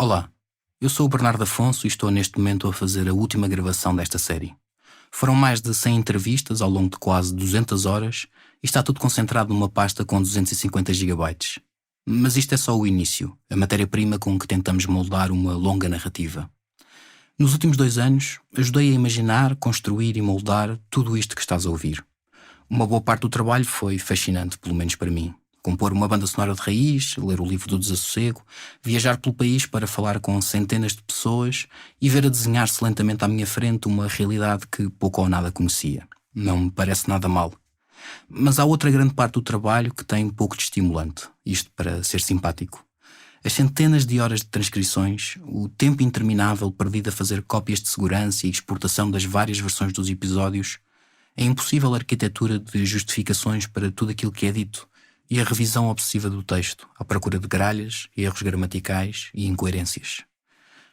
Olá, eu sou o Bernardo Afonso e estou neste momento a fazer a última gravação desta série. Foram mais de 100 entrevistas ao longo de quase 200 horas e está tudo concentrado numa pasta com 250 gigabytes. Mas isto é só o início, a matéria-prima com que tentamos moldar uma longa narrativa. Nos últimos 2 anos, ajudei a imaginar, construir e moldar tudo isto que estás a ouvir. Uma boa parte do trabalho foi fascinante, pelo menos para mim. Compor uma banda sonora de raiz, ler o livro do Desassossego, viajar pelo país para falar com centenas de pessoas e ver a desenhar-se lentamente à minha frente uma realidade que pouco ou nada conhecia. Não me parece nada mal. Mas há outra grande parte do trabalho que tem pouco de estimulante, isto para ser simpático. As centenas de horas de transcrições, o tempo interminável perdido a fazer cópias de segurança e exportação das várias versões dos episódios, a impossível arquitetura de justificações para tudo aquilo que é dito, e a revisão obsessiva do texto, à procura de gralhas, erros gramaticais e incoerências.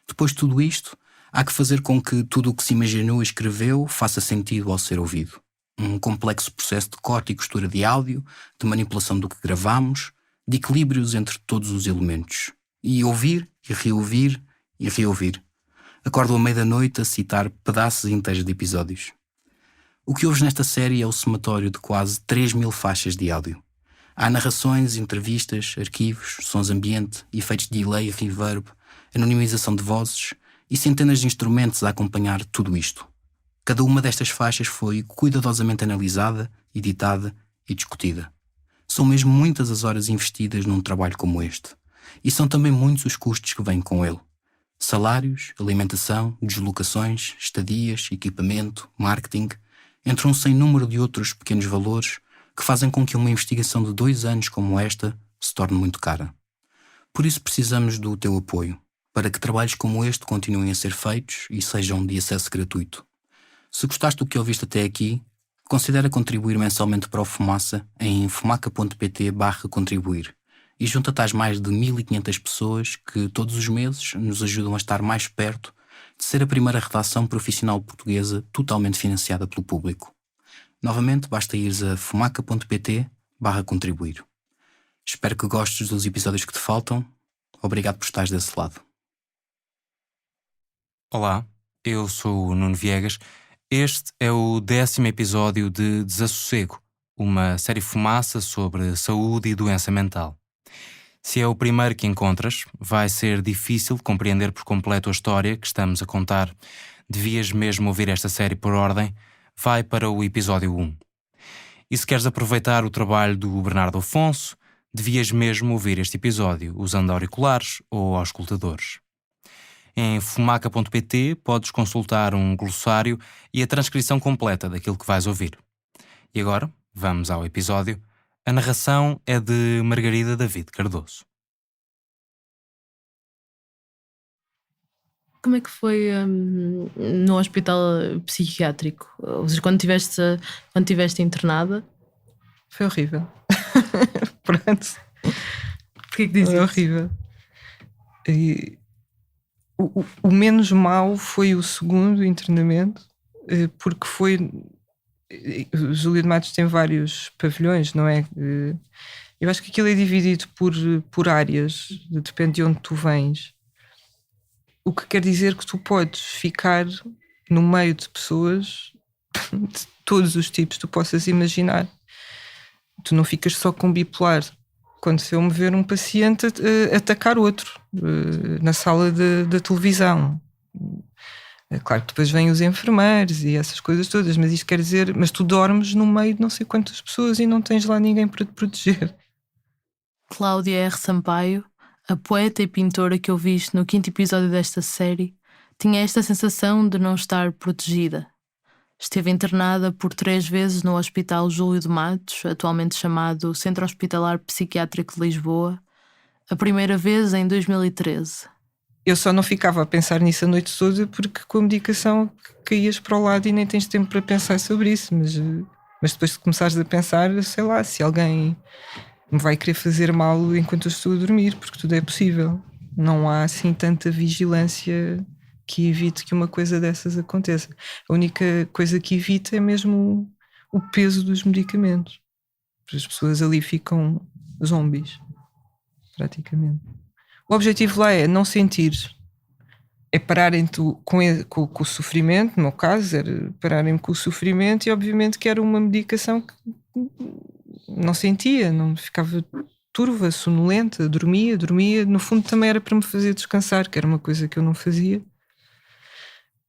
Depois de tudo isto, há que fazer com que tudo o que se imaginou e escreveu faça sentido ao ser ouvido. Um complexo processo de corte e costura de áudio, de manipulação do que gravamos, de equilíbrios entre todos os elementos. E ouvir, e reouvir, e reouvir. Acordo à meia-da-noite a citar pedaços inteiros de episódios. O que ouves nesta série é o somatório de quase 3.000 faixas de áudio. Há narrações, entrevistas, arquivos, sons ambiente, efeitos de delay e reverb, anonimização de vozes e centenas de instrumentos a acompanhar tudo isto. Cada uma destas faixas foi cuidadosamente analisada, editada e discutida. São mesmo muitas as horas investidas num trabalho como este. E são também muitos os custos que vêm com ele. Salários, alimentação, deslocações, estadias, equipamento, marketing, entre um sem número de outros pequenos valores que fazem com que uma investigação de 2 anos como esta se torne muito cara. Por isso precisamos do teu apoio, para que trabalhos como este continuem a ser feitos e sejam de acesso gratuito. Se gostaste do que ouviste até aqui, considera contribuir mensalmente para o Fumaça em fumaca.pt/contribuir e junta-te às mais de 1.500 pessoas que todos os meses nos ajudam a estar mais perto de ser a primeira redação profissional portuguesa totalmente financiada pelo público. Novamente, basta ires a fumaca.pt/contribuir. Espero que gostes dos episódios que te faltam. Obrigado por estares desse lado. Olá, eu sou o Nuno Viegas. Este é o 10º episódio de Desassossego, uma série Fumaça sobre saúde e doença mental. Se é o primeiro que encontras, vai ser difícil compreender por completo a história que estamos a contar. Devias mesmo ouvir esta série por ordem. Vai para o episódio 1. E se queres aproveitar o trabalho do Bernardo Afonso, devias mesmo ouvir este episódio usando auriculares ou auscultadores. Em fumaca.pt podes consultar um glossário e a transcrição completa daquilo que vais ouvir. E agora, vamos ao episódio. A narração é de Margarida David Cardoso. Como é que foi no hospital psiquiátrico? Ou seja, quando tiveste internada? Foi horrível. Pronto. Porquê que dizes Foi isso? horrível. E o menos mau foi o segundo internamento, porque foi... O Júlio de Matos tem vários pavilhões, não é? Eu acho que aquilo é dividido por áreas, depende de onde tu vens. O que quer dizer que tu podes ficar no meio de pessoas de todos os tipos que tu possas imaginar. Tu não ficas só com bipolar. Aconteceu-me ver um paciente atacar outro na sala da televisão. É claro que depois vêm os enfermeiros e essas coisas todas, mas isto quer dizer, mas tu dormes no meio de não sei quantas pessoas e não tens lá ninguém para te proteger. Cláudia R. Sampaio, a poeta e pintora que ouviste no 5º episódio desta série, tinha esta sensação de não estar protegida. Esteve internada por 3 vezes no Hospital Júlio de Matos, atualmente chamado Centro Hospitalar Psiquiátrico de Lisboa, a primeira vez em 2013. Eu só não ficava a pensar nisso a noite toda porque com a medicação caías para o lado e nem tens tempo para pensar sobre isso, mas depois de começares a pensar, sei lá, se alguém me vai querer fazer mal enquanto eu estou a dormir, porque tudo é possível. Não há assim tanta vigilância que evite que uma coisa dessas aconteça. A única coisa que evita é mesmo o peso dos medicamentos. As pessoas ali ficam zombies, praticamente. O objetivo lá é não sentir, é pararem com o sofrimento. No meu caso era pararem com o sofrimento, e obviamente que era uma medicação que não sentia, não ficava turva, sonolenta, dormia. No fundo também era para me fazer descansar, que era uma coisa que eu não fazia.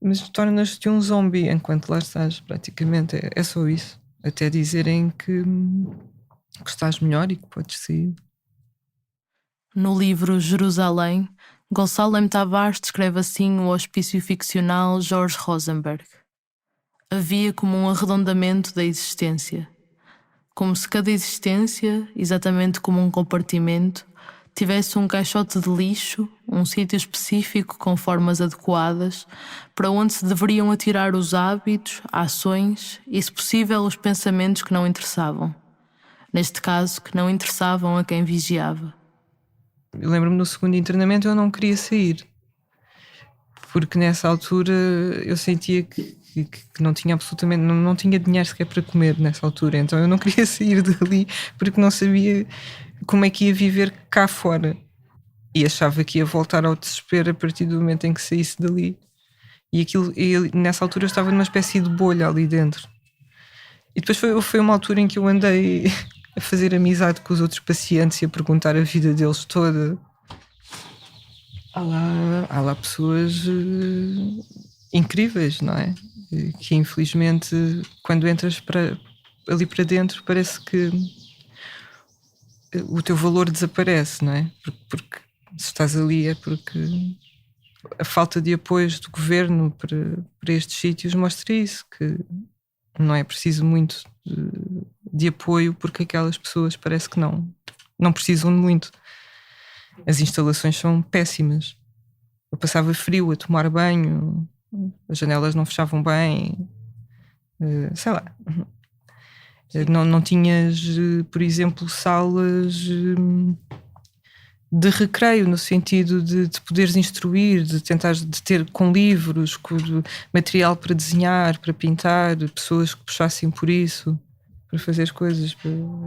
Mas tornas-te um zombie enquanto lá estás, praticamente. É só isso. Até dizerem que estás melhor e que podes sair. No livro Jerusalém, Gonçalo M. Tavares descreve assim o hospício ficcional George Rosenberg. Havia como um arredondamento da existência. Como se cada existência, exatamente como um compartimento, tivesse um caixote de lixo, um sítio específico com formas adequadas, para onde se deveriam atirar os hábitos, ações e, se possível, os pensamentos que não interessavam. Neste caso, que não interessavam a quem vigiava. Eu lembro-me no segundo internamento eu não queria sair, porque nessa altura eu sentia que não tinha absolutamente, não tinha dinheiro sequer para comer nessa altura, então eu não queria sair dali porque não sabia como é que ia viver cá fora, e achava que ia voltar ao desespero a partir do momento em que saísse dali. E nessa altura eu estava numa espécie de bolha ali dentro. E depois foi uma altura em que eu andei a fazer amizade com os outros pacientes e a perguntar a vida deles toda. Há lá pessoas incríveis, não é? Que infelizmente quando entras ali para dentro parece que o teu valor desaparece, não é? Porque se estás ali é porque a falta de apoios do governo para estes sítios mostra isso, que não é preciso muito de apoio, porque aquelas pessoas parece que não precisam de muito. As instalações são péssimas. Eu passava frio a tomar banho, as janelas não fechavam bem, sei lá. Não tinhas, por exemplo, salas de recreio, no sentido de poderes instruir, de tentar de ter com livros, com material para desenhar, para pintar, pessoas que puxassem por isso, para fazer as coisas.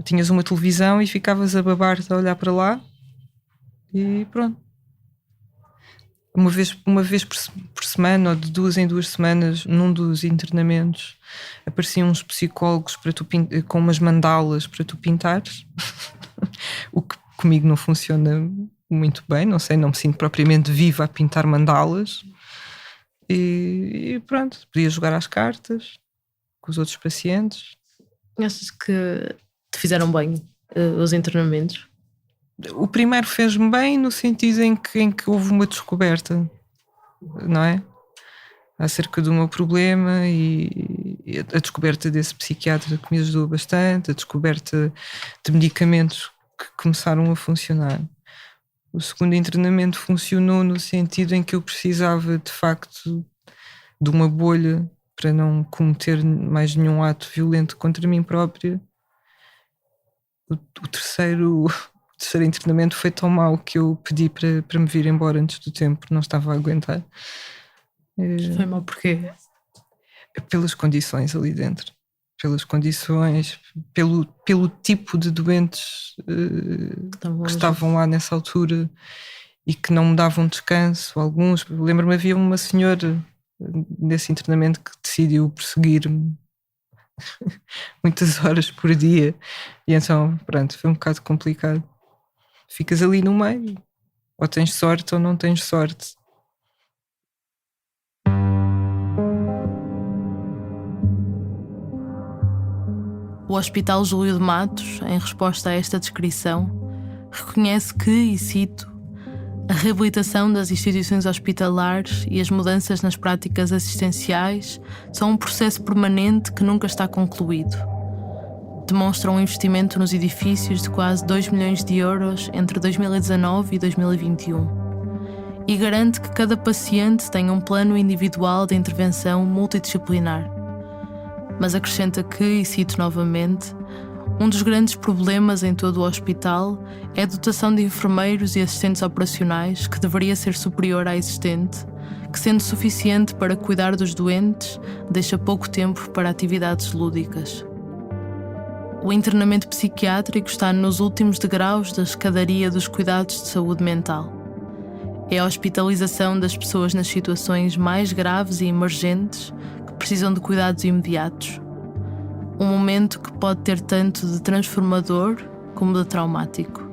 Tinhas uma televisão e ficavas a babar-te a olhar para lá e pronto. Uma vez por semana, ou de 2 em 2 semanas, num dos internamentos, apareciam uns psicólogos para tu com umas mandalas para tu pintares. O que comigo não funciona muito bem, não sei, não me sinto propriamente viva a pintar mandalas. E pronto, podia jogar às cartas com os outros pacientes. Achas que te fizeram bem os internamentos? O primeiro fez-me bem no sentido em que houve uma descoberta, não é? Acerca do meu problema, e a descoberta desse psiquiatra que me ajudou bastante, a descoberta de medicamentos que começaram a funcionar. O segundo internamento funcionou no sentido em que eu precisava de facto de uma bolha para não cometer mais nenhum ato violento contra mim própria. O terceiro internamento foi tão mau que eu pedi para me vir embora antes do tempo, não estava a aguentar. Foi mau porquê? Pelas condições ali dentro. Pelas condições, pelo tipo de doentes que estavam lá nessa altura e que não me davam descanso. Alguns, lembro-me, havia uma senhora nesse internamento que decidiu perseguir-me muitas horas por dia, e então, pronto, foi um bocado complicado. Ficas ali no meio, ou tens sorte ou não tens sorte. O Hospital Júlio de Matos, em resposta a esta descrição, reconhece que, e cito, a reabilitação das instituições hospitalares e as mudanças nas práticas assistenciais são um processo permanente que nunca está concluído. Demonstra um investimento nos edifícios de quase 2 milhões de euros entre 2019 e 2021 e garante que cada paciente tenha um plano individual de intervenção multidisciplinar. Mas acrescenta que, e cito novamente, um dos grandes problemas em todo o hospital é a dotação de enfermeiros e assistentes operacionais, que deveria ser superior à existente, que, sendo suficiente para cuidar dos doentes, deixa pouco tempo para atividades lúdicas. O internamento psiquiátrico está nos últimos degraus da escadaria dos cuidados de saúde mental. É a hospitalização das pessoas nas situações mais graves e emergentes que precisam de cuidados imediatos. Um momento que pode ter tanto de transformador como de traumático.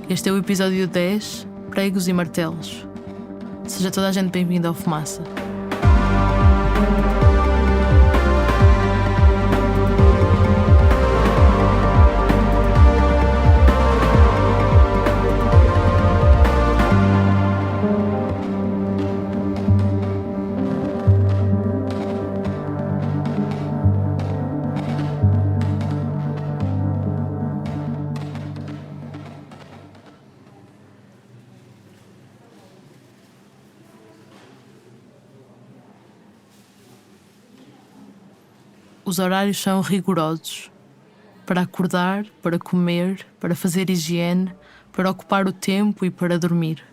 Este é o episódio 10, Pregos e Martelos. Seja toda a gente bem-vinda ao Fumaça. Os horários são rigorosos. Para acordar, para comer, para fazer higiene, para ocupar o tempo e para dormir.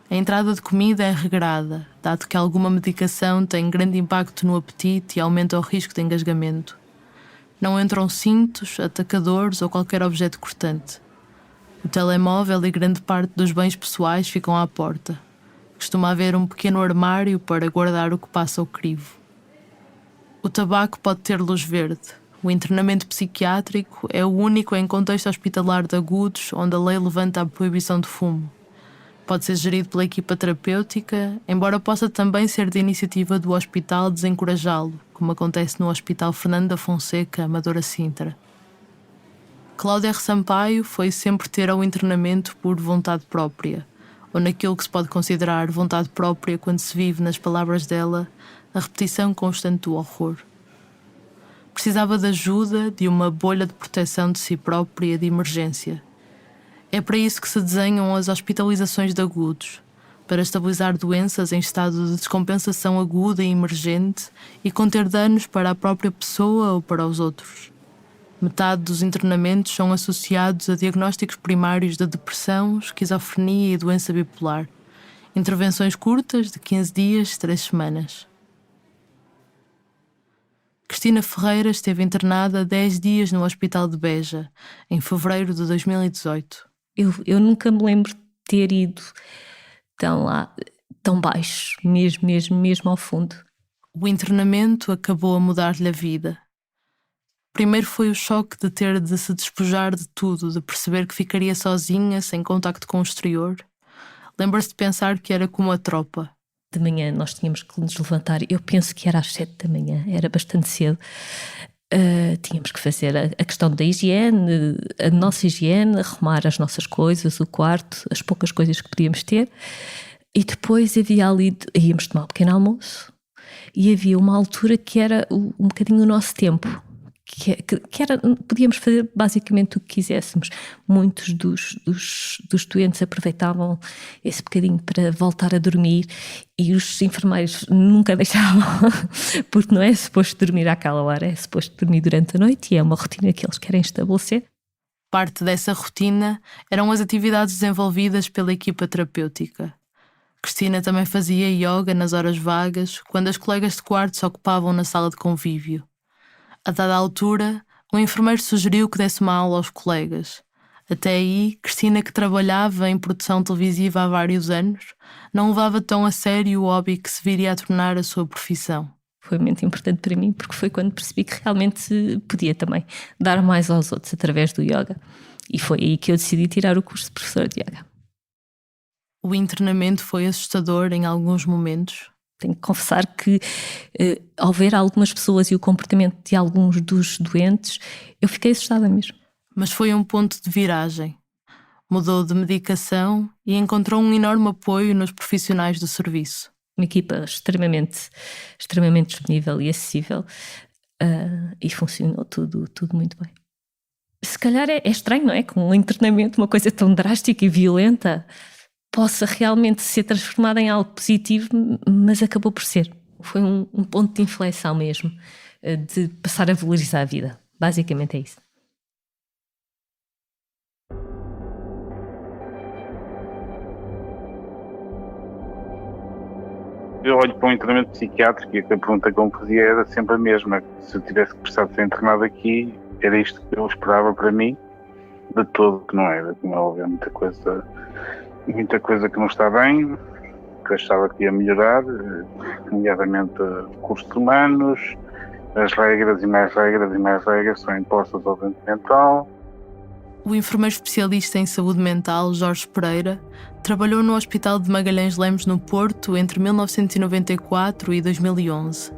A entrada de comida é regrada, dado que alguma medicação tem grande impacto no apetite e aumenta o risco de engasgamento. Não entram cintos, atacadores ou qualquer objeto cortante. O telemóvel e grande parte dos bens pessoais ficam à porta. Costuma haver um pequeno armário para guardar o que passa ao crivo. O tabaco pode ter luz verde. O internamento psiquiátrico é o único em contexto hospitalar de agudos onde a lei levanta a proibição de fumo. Pode ser gerido pela equipa terapêutica, embora possa também ser de iniciativa do hospital desencorajá-lo, como acontece no Hospital Fernando da Fonseca, Amadora Sintra. Cláudia R. Sampaio foi sempre ter ao internamento por vontade própria, ou naquilo que se pode considerar vontade própria quando se vive, nas palavras dela, a repetição constante do horror. Precisava de ajuda, de uma bolha de proteção de si própria de emergência. É para isso que se desenham as hospitalizações de agudos, para estabilizar doenças em estado de descompensação aguda e emergente e conter danos para a própria pessoa ou para os outros. Metade dos internamentos são associados a diagnósticos primários de depressão, esquizofrenia e doença bipolar. Intervenções curtas de 15 dias, 3 semanas. Cristina Ferreira esteve internada 10 dias no Hospital de Beja, em fevereiro de 2018. Eu nunca me lembro de ter ido tão baixo, mesmo ao fundo. O internamento acabou a mudar-lhe a vida. Primeiro foi o choque de ter de se despojar de tudo, de perceber que ficaria sozinha, sem contacto com o exterior. Lembra-se de pensar que era como a tropa. De manhã nós tínhamos que nos levantar, eu penso que era às 7 da manhã, era bastante cedo. Tínhamos que fazer a questão da higiene, a nossa higiene, arrumar as nossas coisas, o quarto, as poucas coisas que podíamos ter. E depois havia ali, íamos tomar um pequeno almoço, e havia uma altura que era um bocadinho o nosso tempo. Que era, podíamos fazer basicamente o que quiséssemos. Muitos dos doentes aproveitavam esse bocadinho para voltar a dormir e os enfermeiros nunca deixavam, porque não é suposto dormir àquela hora, é suposto dormir durante a noite e é uma rotina que eles querem estabelecer. Parte dessa rotina eram as atividades desenvolvidas pela equipa terapêutica. Cristina também fazia yoga nas horas vagas, quando as colegas de quarto se ocupavam na sala de convívio. A dada altura, o enfermeiro sugeriu que desse uma aula aos colegas. Até aí, Cristina, que trabalhava em produção televisiva há vários anos, não levava tão a sério o hobby que se viria a tornar a sua profissão. Foi muito importante para mim, porque foi quando percebi que realmente podia também dar mais aos outros através do yoga. E foi aí que eu decidi tirar o curso de professora de yoga. O internamento foi assustador em alguns momentos. Tenho que confessar que, ao ver algumas pessoas e o comportamento de alguns dos doentes, eu fiquei assustada mesmo. Mas foi um ponto de viragem. Mudou de medicação e encontrou um enorme apoio nos profissionais do serviço. Uma equipa extremamente disponível e acessível, e funcionou tudo muito bem. Se calhar é estranho, não é? Com um internamento, uma coisa tão drástica e violenta, possa realmente ser transformada em algo positivo, mas acabou por ser. Foi um ponto de inflexão mesmo, de passar a valorizar a vida. Basicamente é isso. Eu olho para um internamento psiquiátrico e a pergunta que eu me fazia era sempre a mesma. Se eu tivesse que precisar de ser internado aqui, era isto que eu esperava para mim, de todo que não era. Como é óbvio, muita coisa muita coisa que não está bem, que eu achava que ia melhorar, nomeadamente recursos humanos, as regras e mais regras e mais regras são impostas ao doente mental. O enfermeiro especialista em saúde mental, Jorge Pereira, trabalhou no Hospital de Magalhães Lemos, no Porto, entre 1994 e 2011.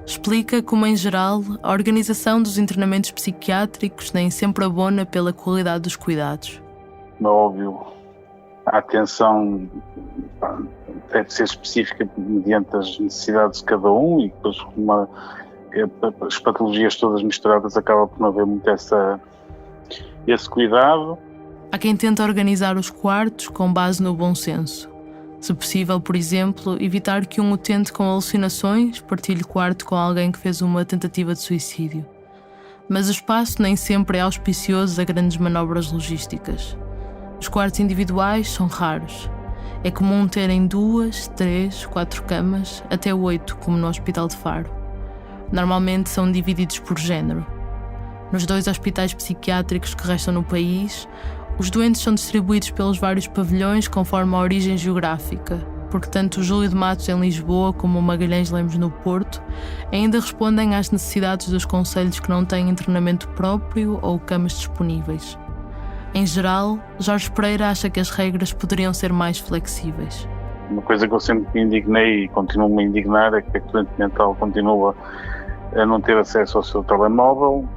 Explica como, em geral, a organização dos internamentos psiquiátricos nem sempre abona pela qualidade dos cuidados. É óbvio, a atenção deve ser específica mediante as necessidades de cada um e depois as patologias todas misturadas acaba por não haver muito esse cuidado. Há quem tenta organizar os quartos com base no bom senso. Se possível, por exemplo, evitar que um utente com alucinações partilhe quarto com alguém que fez uma tentativa de suicídio. Mas o espaço nem sempre é auspicioso a grandes manobras logísticas. Os quartos individuais são raros. É comum terem 2, 3, 4 camas, até 8, como no Hospital de Faro. Normalmente são divididos por género. Nos 2 hospitais psiquiátricos que restam no país, os doentes são distribuídos pelos vários pavilhões conforme a origem geográfica, porque tanto o Júlio de Matos em Lisboa como o Magalhães Lemos no Porto ainda respondem às necessidades dos concelhos que não têm internamento próprio ou camas disponíveis. Em geral, Jorge Pereira acha que as regras poderiam ser mais flexíveis. Uma coisa que eu sempre me indignei e continuo-me a indignar é que o doente mental continua a não ter acesso ao seu telemóvel,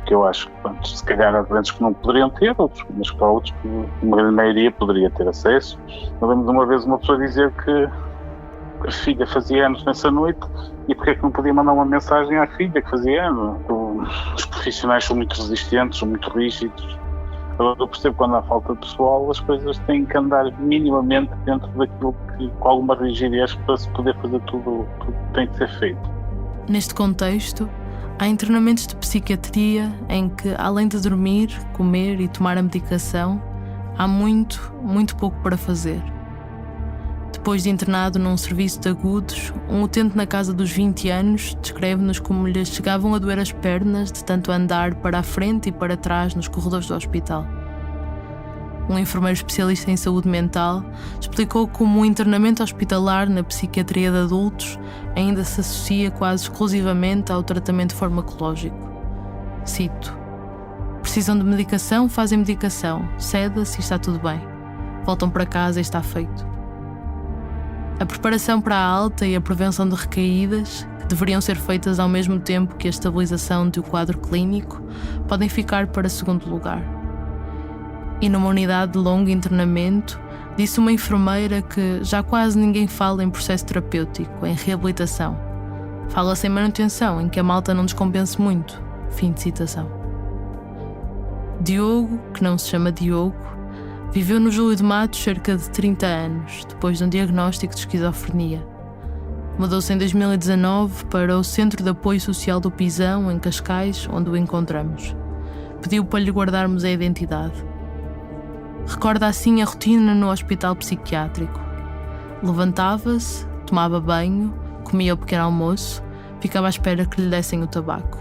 que eu acho que se calhar há doentes que não poderiam ter, mas para outros, uma grande maioria poderia ter acesso. Eu lembro de uma vez uma pessoa dizer que a filha fazia anos nessa noite e porque é que não podia mandar uma mensagem à filha que fazia anos. Os profissionais são muito resistentes, são muito rígidos. Eu percebo que quando há falta de pessoal as coisas têm que andar minimamente dentro daquilo que, com alguma rigidez, para se poder fazer tudo que tem que ser feito. Neste contexto, há internamentos de psiquiatria em que, além de dormir, comer e tomar a medicação, há muito, muito pouco para fazer. Depois de internado num serviço de agudos, um utente na casa dos 20 anos descreve-nos como lhe chegavam a doer as pernas de tanto andar para a frente e para trás nos corredores do hospital. Um enfermeiro especialista em saúde mental explicou como o internamento hospitalar na psiquiatria de adultos ainda se associa quase exclusivamente ao tratamento farmacológico. Cito: precisam de medicação, fazem medicação, ceda-se e está tudo bem. Voltam para casa e está feito. A preparação para a alta e a prevenção de recaídas, que deveriam ser feitas ao mesmo tempo que a estabilização do quadro clínico, podem ficar para segundo lugar. E numa unidade de longo internamento, disse uma enfermeira que já quase ninguém fala em processo terapêutico, em reabilitação. Fala-se em manutenção, em que a malta não descompense muito. Fim de citação. Diogo, que não se chama Diogo, viveu no Júlio de Matos cerca de 30 anos, depois de um diagnóstico de esquizofrenia. Mudou-se em 2019 para o Centro de Apoio Social do Pisão, em Cascais, onde o encontramos. Pediu para lhe guardarmos a identidade. Recorda assim a rotina no hospital psiquiátrico. Levantava-se, tomava banho, comia o pequeno almoço, ficava à espera que lhe dessem o tabaco.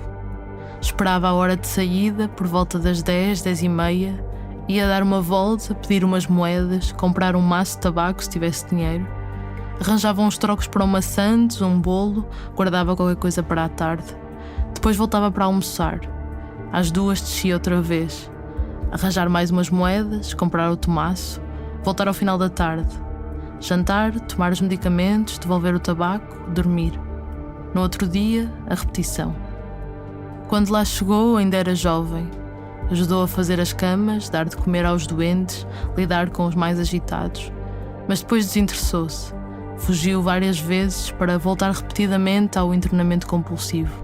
Esperava a hora de saída, por volta das 10, 10:30, ia dar uma volta, pedir umas moedas, comprar um maço de tabaco se tivesse dinheiro. Arranjava uns trocos para uma sandes, um bolo, guardava qualquer coisa para a tarde. Depois voltava para almoçar. Às 2 descia outra vez. Arranjar mais umas moedas, comprar outro maço, voltar ao final da tarde. Jantar, tomar os medicamentos, devolver o tabaco, dormir. No outro dia, a repetição. Quando lá chegou, ainda era jovem. Ajudou a fazer as camas, dar de comer aos doentes, lidar com os mais agitados. Mas depois desinteressou-se. Fugiu várias vezes para voltar repetidamente ao internamento compulsivo.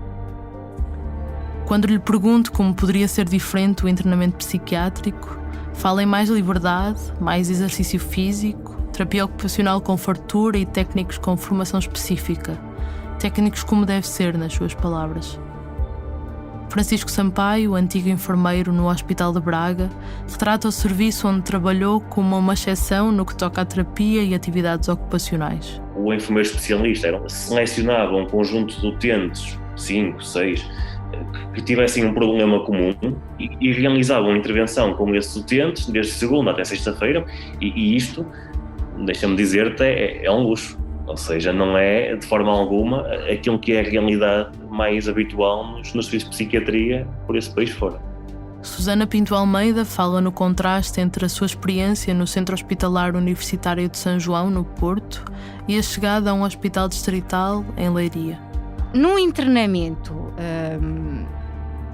Quando lhe pergunto como poderia ser diferente o internamento psiquiátrico, fala em mais liberdade, mais exercício físico, terapia ocupacional com fartura e técnicos com formação específica. Técnicos como deve ser, nas suas palavras. Francisco Sampaio, antigo enfermeiro no Hospital de Braga, retrata o serviço onde trabalhou como uma exceção no que toca à terapia e atividades ocupacionais. O enfermeiro especialista selecionava um conjunto de utentes, 5, 6, que tivessem um problema comum e e realizavam intervenção com esses utentes desde segunda até sexta-feira, e isto, deixa-me dizer-te, é um luxo. Ou seja, não é de forma alguma aquilo que é a realidade mais habitual nos serviços de psiquiatria por esse país fora. Susana Pinto Almeida fala no contraste entre a sua experiência no Centro Hospitalar Universitário de São João, no Porto, e a chegada a um hospital distrital em Leiria. No internamento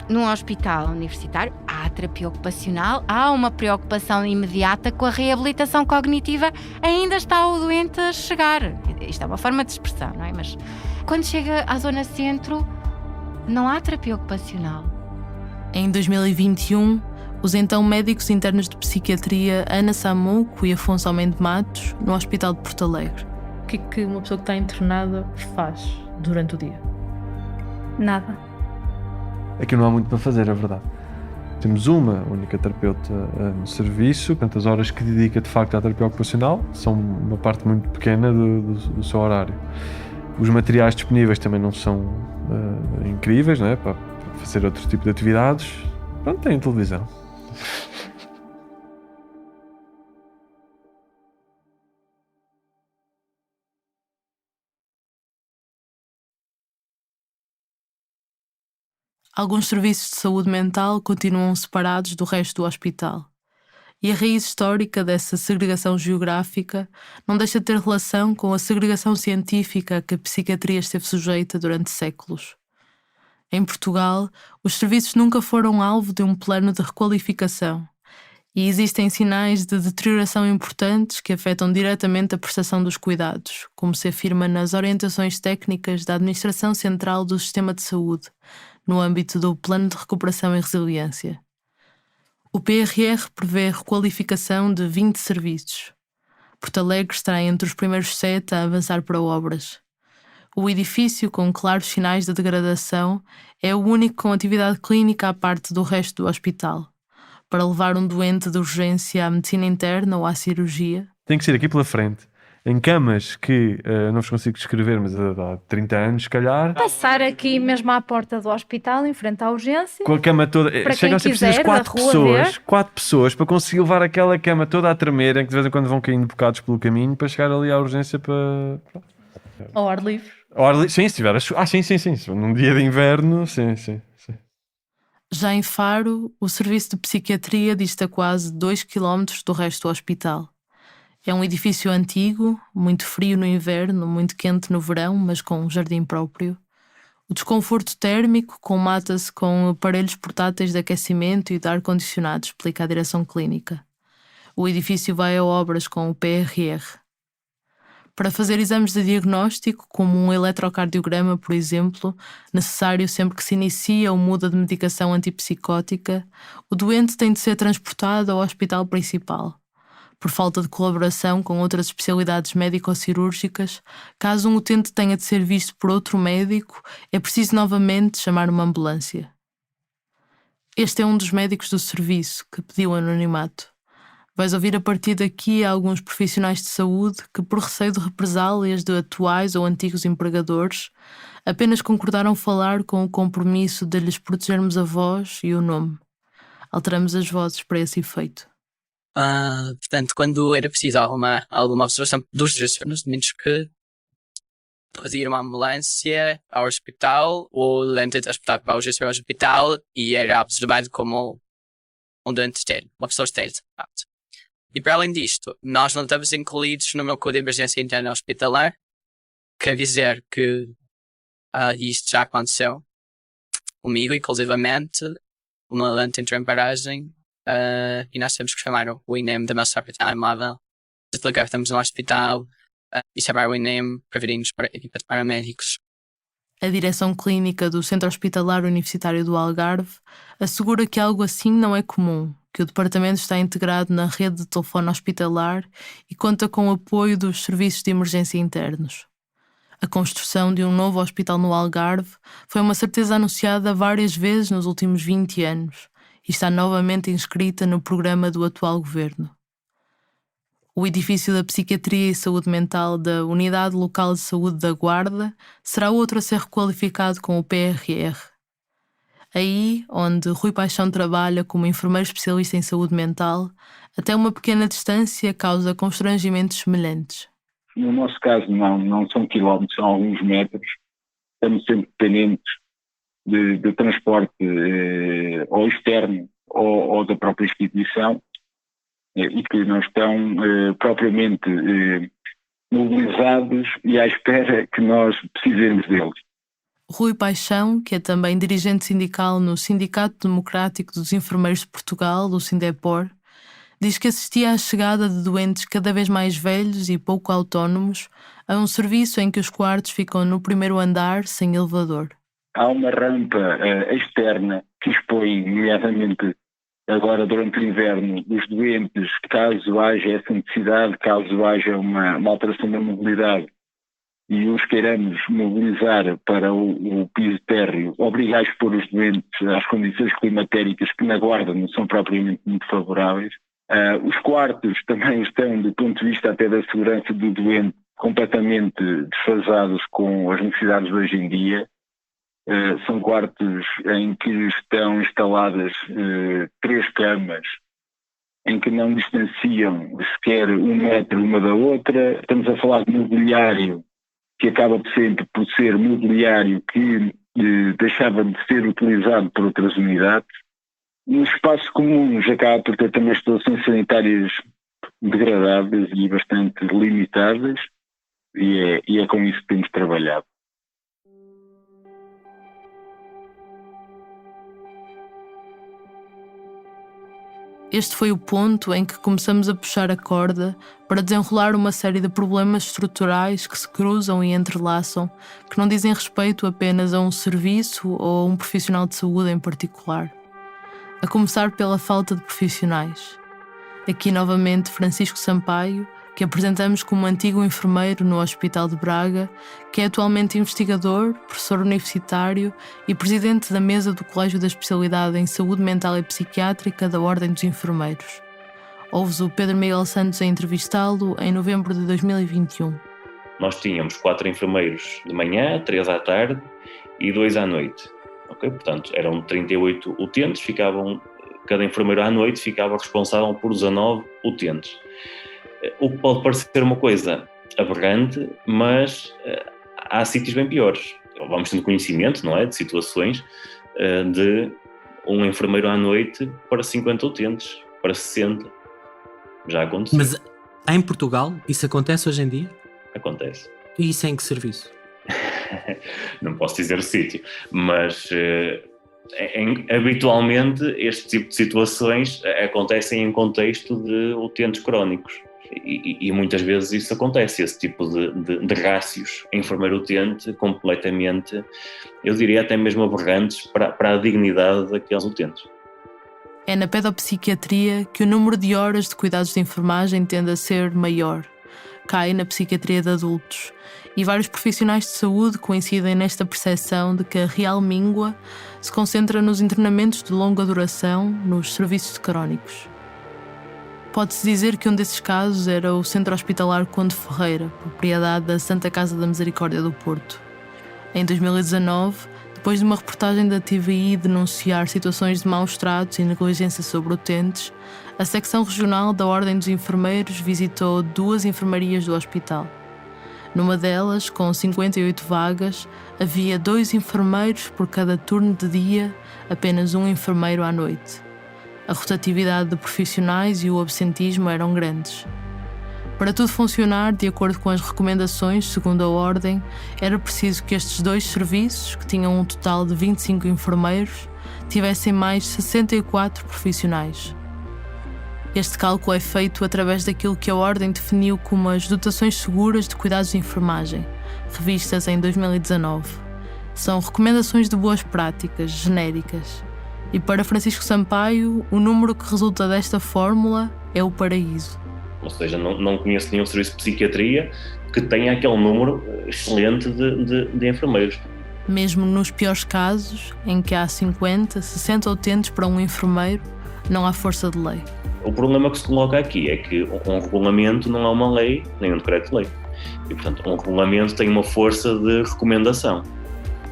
num hospital universitário, há terapia ocupacional, há uma preocupação imediata com a reabilitação cognitiva, ainda está o doente a chegar. Isto é uma forma de expressão, não é? Mas quando chega à zona centro, não há terapia ocupacional. Em 2021, os então médicos internos de psiquiatria Ana Samuco e Afonso Almeida Matos, no Hospital de Porto Alegre. O que é que uma pessoa que está internada faz durante o dia? Nada. Aqui não há muito para fazer, é verdade. Temos uma única terapeuta no serviço, portanto as horas que dedica de facto à terapia ocupacional são uma parte muito pequena do seu horário. Os materiais disponíveis também não são incríveis, não é? Para fazer outro tipo de atividades. Pronto, tem televisão. Alguns serviços de saúde mental continuam separados do resto do hospital. E a raiz histórica dessa segregação geográfica não deixa de ter relação com a segregação científica a que a psiquiatria esteve sujeita durante séculos. Em Portugal, os serviços nunca foram alvo de um plano de requalificação e existem sinais de deterioração importantes que afetam diretamente a prestação dos cuidados, como se afirma nas orientações técnicas da Administração Central do Sistema de Saúde, no âmbito do Plano de Recuperação e Resiliência. O PRR prevê a requalificação de 20 serviços. Porto Alegre está entre os primeiros 7 a avançar para obras. O edifício, com claros sinais de degradação, é o único com atividade clínica à parte do resto do hospital. Para levar um doente de urgência à medicina interna ou à cirurgia, tem que ser aqui pela frente, em camas que não vos consigo descrever, mas há 30 anos, se calhar. Passar aqui mesmo à porta do hospital, em frente à urgência. Com a cama toda. Chegam a ser precisas 4 pessoas para conseguir levar aquela cama toda a tremer, em que de vez em quando vão caindo bocados pelo caminho, para chegar ali à urgência para. ao ar livre. Sim, se tiver. Sim. Num dia de inverno, sim. Já em Faro, o serviço de psiquiatria dista quase 2 km do resto do hospital. É um edifício antigo, muito frio no inverno, muito quente no verão, mas com um jardim próprio. O desconforto térmico comata-se com aparelhos portáteis de aquecimento e de ar-condicionado, explica a direção clínica. O edifício vai a obras com o PRR. Para fazer exames de diagnóstico, como um eletrocardiograma, por exemplo, necessário sempre que se inicia ou muda de medicação antipsicótica, o doente tem de ser transportado ao hospital principal. Por falta de colaboração com outras especialidades médico-cirúrgicas, caso um utente tenha de ser visto por outro médico, é preciso novamente chamar uma ambulância. Este é um dos médicos do serviço que pediu anonimato. Vais ouvir a partir daqui alguns profissionais de saúde que, por receio de represálias de atuais ou antigos empregadores, apenas concordaram falar com o compromisso de lhes protegermos a voz e o nome. Alteramos as vozes para esse efeito. Portanto, quando era preciso alguma observação dos gestores, menos que fazia uma ambulância ao hospital ou lente de hospital para o gestor ao hospital e era observado como um doente estéril, uma pessoa estéril. E para além disto, nós não estamos incluídos no meu código de emergência interna hospitalar. Quer dizer que isto já aconteceu comigo, inclusivamente, uma lente entrou em paragem e nós temos que chamar o INEM da nossa telemóvel, desligar que estamos no hospital e chamar o INEM para virem-nos para a equipa de paramédicos. A direção clínica do Centro Hospitalar Universitário do Algarve assegura que algo assim não é comum, que o departamento está integrado na rede de telefone hospitalar e conta com o apoio dos serviços de emergência internos. A construção de um novo hospital no Algarve foi uma certeza anunciada várias vezes nos últimos 20 anos e está novamente inscrita no programa do atual governo. O edifício da Psiquiatria e Saúde Mental da Unidade Local de Saúde da Guarda será outro a ser requalificado com o PRR. Aí, onde Rui Paixão trabalha como enfermeiro especialista em saúde mental, até uma pequena distância causa constrangimentos semelhantes. No nosso caso, não são quilómetros, são alguns metros. Estamos sempre dependentes de transporte ou externo ou da própria instituição e que não estão propriamente mobilizados e à espera que nós precisemos deles. Rui Paixão, que é também dirigente sindical no Sindicato Democrático dos Enfermeiros de Portugal, o Sindepor, diz que assistia à chegada de doentes cada vez mais velhos e pouco autónomos a um serviço em que os quartos ficam no primeiro andar sem elevador. Há uma rampa externa que expõe, nomeadamente agora durante o inverno, os doentes, caso haja essa necessidade, caso haja uma alteração da mobilidade e os queiramos mobilizar para o piso térreo, obrigar a expor os doentes às condições climatéricas que na Guarda não são propriamente muito favoráveis. Os quartos também estão, do ponto de vista até da segurança do doente, completamente desfasados com as necessidades de hoje em dia. São quartos em que estão instaladas 3 camas, em que não distanciam sequer 1 metro uma da outra. Estamos a falar de mobiliário que acaba sempre por ser mobiliário que deixava de ser utilizado por outras unidades. Nos espaços comuns acaba por ter também instalações sanitárias degradáveis e bastante limitadas, e é com isso que temos trabalhado. Este foi o ponto em que começamos a puxar a corda para desenrolar uma série de problemas estruturais que se cruzam e entrelaçam, que não dizem respeito apenas a um serviço ou a um profissional de saúde em particular. A começar pela falta de profissionais. Aqui novamente Francisco Sampaio, que apresentamos como antigo enfermeiro no Hospital de Braga, que é atualmente investigador, professor universitário e presidente da mesa do Colégio da Especialidade em Saúde Mental e Psiquiátrica da Ordem dos Enfermeiros. Ouves o Pedro Miguel Santos a entrevistá-lo em novembro de 2021. Nós tínhamos 4 enfermeiros de manhã, 3 à tarde e 2 à noite. Okay? Portanto, eram 38 utentes, cada enfermeiro à noite ficava responsável por 19 utentes. O que pode parecer uma coisa aberrante, mas há sítios bem piores. Vamos tendo conhecimento, não é, de situações de um enfermeiro à noite para 50 utentes, para 60. Já aconteceu. Mas em Portugal isso acontece hoje em dia? Acontece. E isso é em que serviço? Não posso dizer o sítio, mas habitualmente este tipo de situações acontecem em contexto de utentes crónicos. E muitas vezes isso acontece, esse tipo de rácios enfermeiro-utente completamente, eu diria até mesmo aberrantes para a dignidade daqueles utentes. É na pedopsiquiatria que o número de horas de cuidados de enfermagem tende a ser maior. Cai na psiquiatria de adultos. E vários profissionais de saúde coincidem nesta percepção de que a real míngua se concentra nos internamentos de longa duração, nos serviços crónicos. Pode-se dizer que um desses casos era o Centro Hospitalar Conde Ferreira, propriedade da Santa Casa da Misericórdia do Porto. Em 2019, depois de uma reportagem da TVI denunciar situações de maus tratos e negligência sobre utentes, a secção regional da Ordem dos Enfermeiros visitou 2 enfermarias do hospital. Numa delas, com 58 vagas, havia 2 enfermeiros por cada turno de dia, apenas 1 enfermeiro à noite. A rotatividade de profissionais e o absentismo eram grandes. Para tudo funcionar de acordo com as recomendações, segundo a Ordem, era preciso que estes 2 serviços, que tinham um total de 25 enfermeiros, tivessem mais 64 profissionais. Este cálculo é feito através daquilo que a Ordem definiu como as dotações seguras de cuidados de enfermagem, revistas em 2019. São recomendações de boas práticas, genéricas. E para Francisco Sampaio, o número que resulta desta fórmula é o paraíso. Ou seja, não conheço nenhum serviço de psiquiatria que tenha aquele número excelente de enfermeiros. Mesmo nos piores casos, em que há 50, 60 utentes para um enfermeiro, não há força de lei. O problema que se coloca aqui é que um regulamento não é uma lei, nem um decreto-lei. E, portanto, um regulamento tem uma força de recomendação.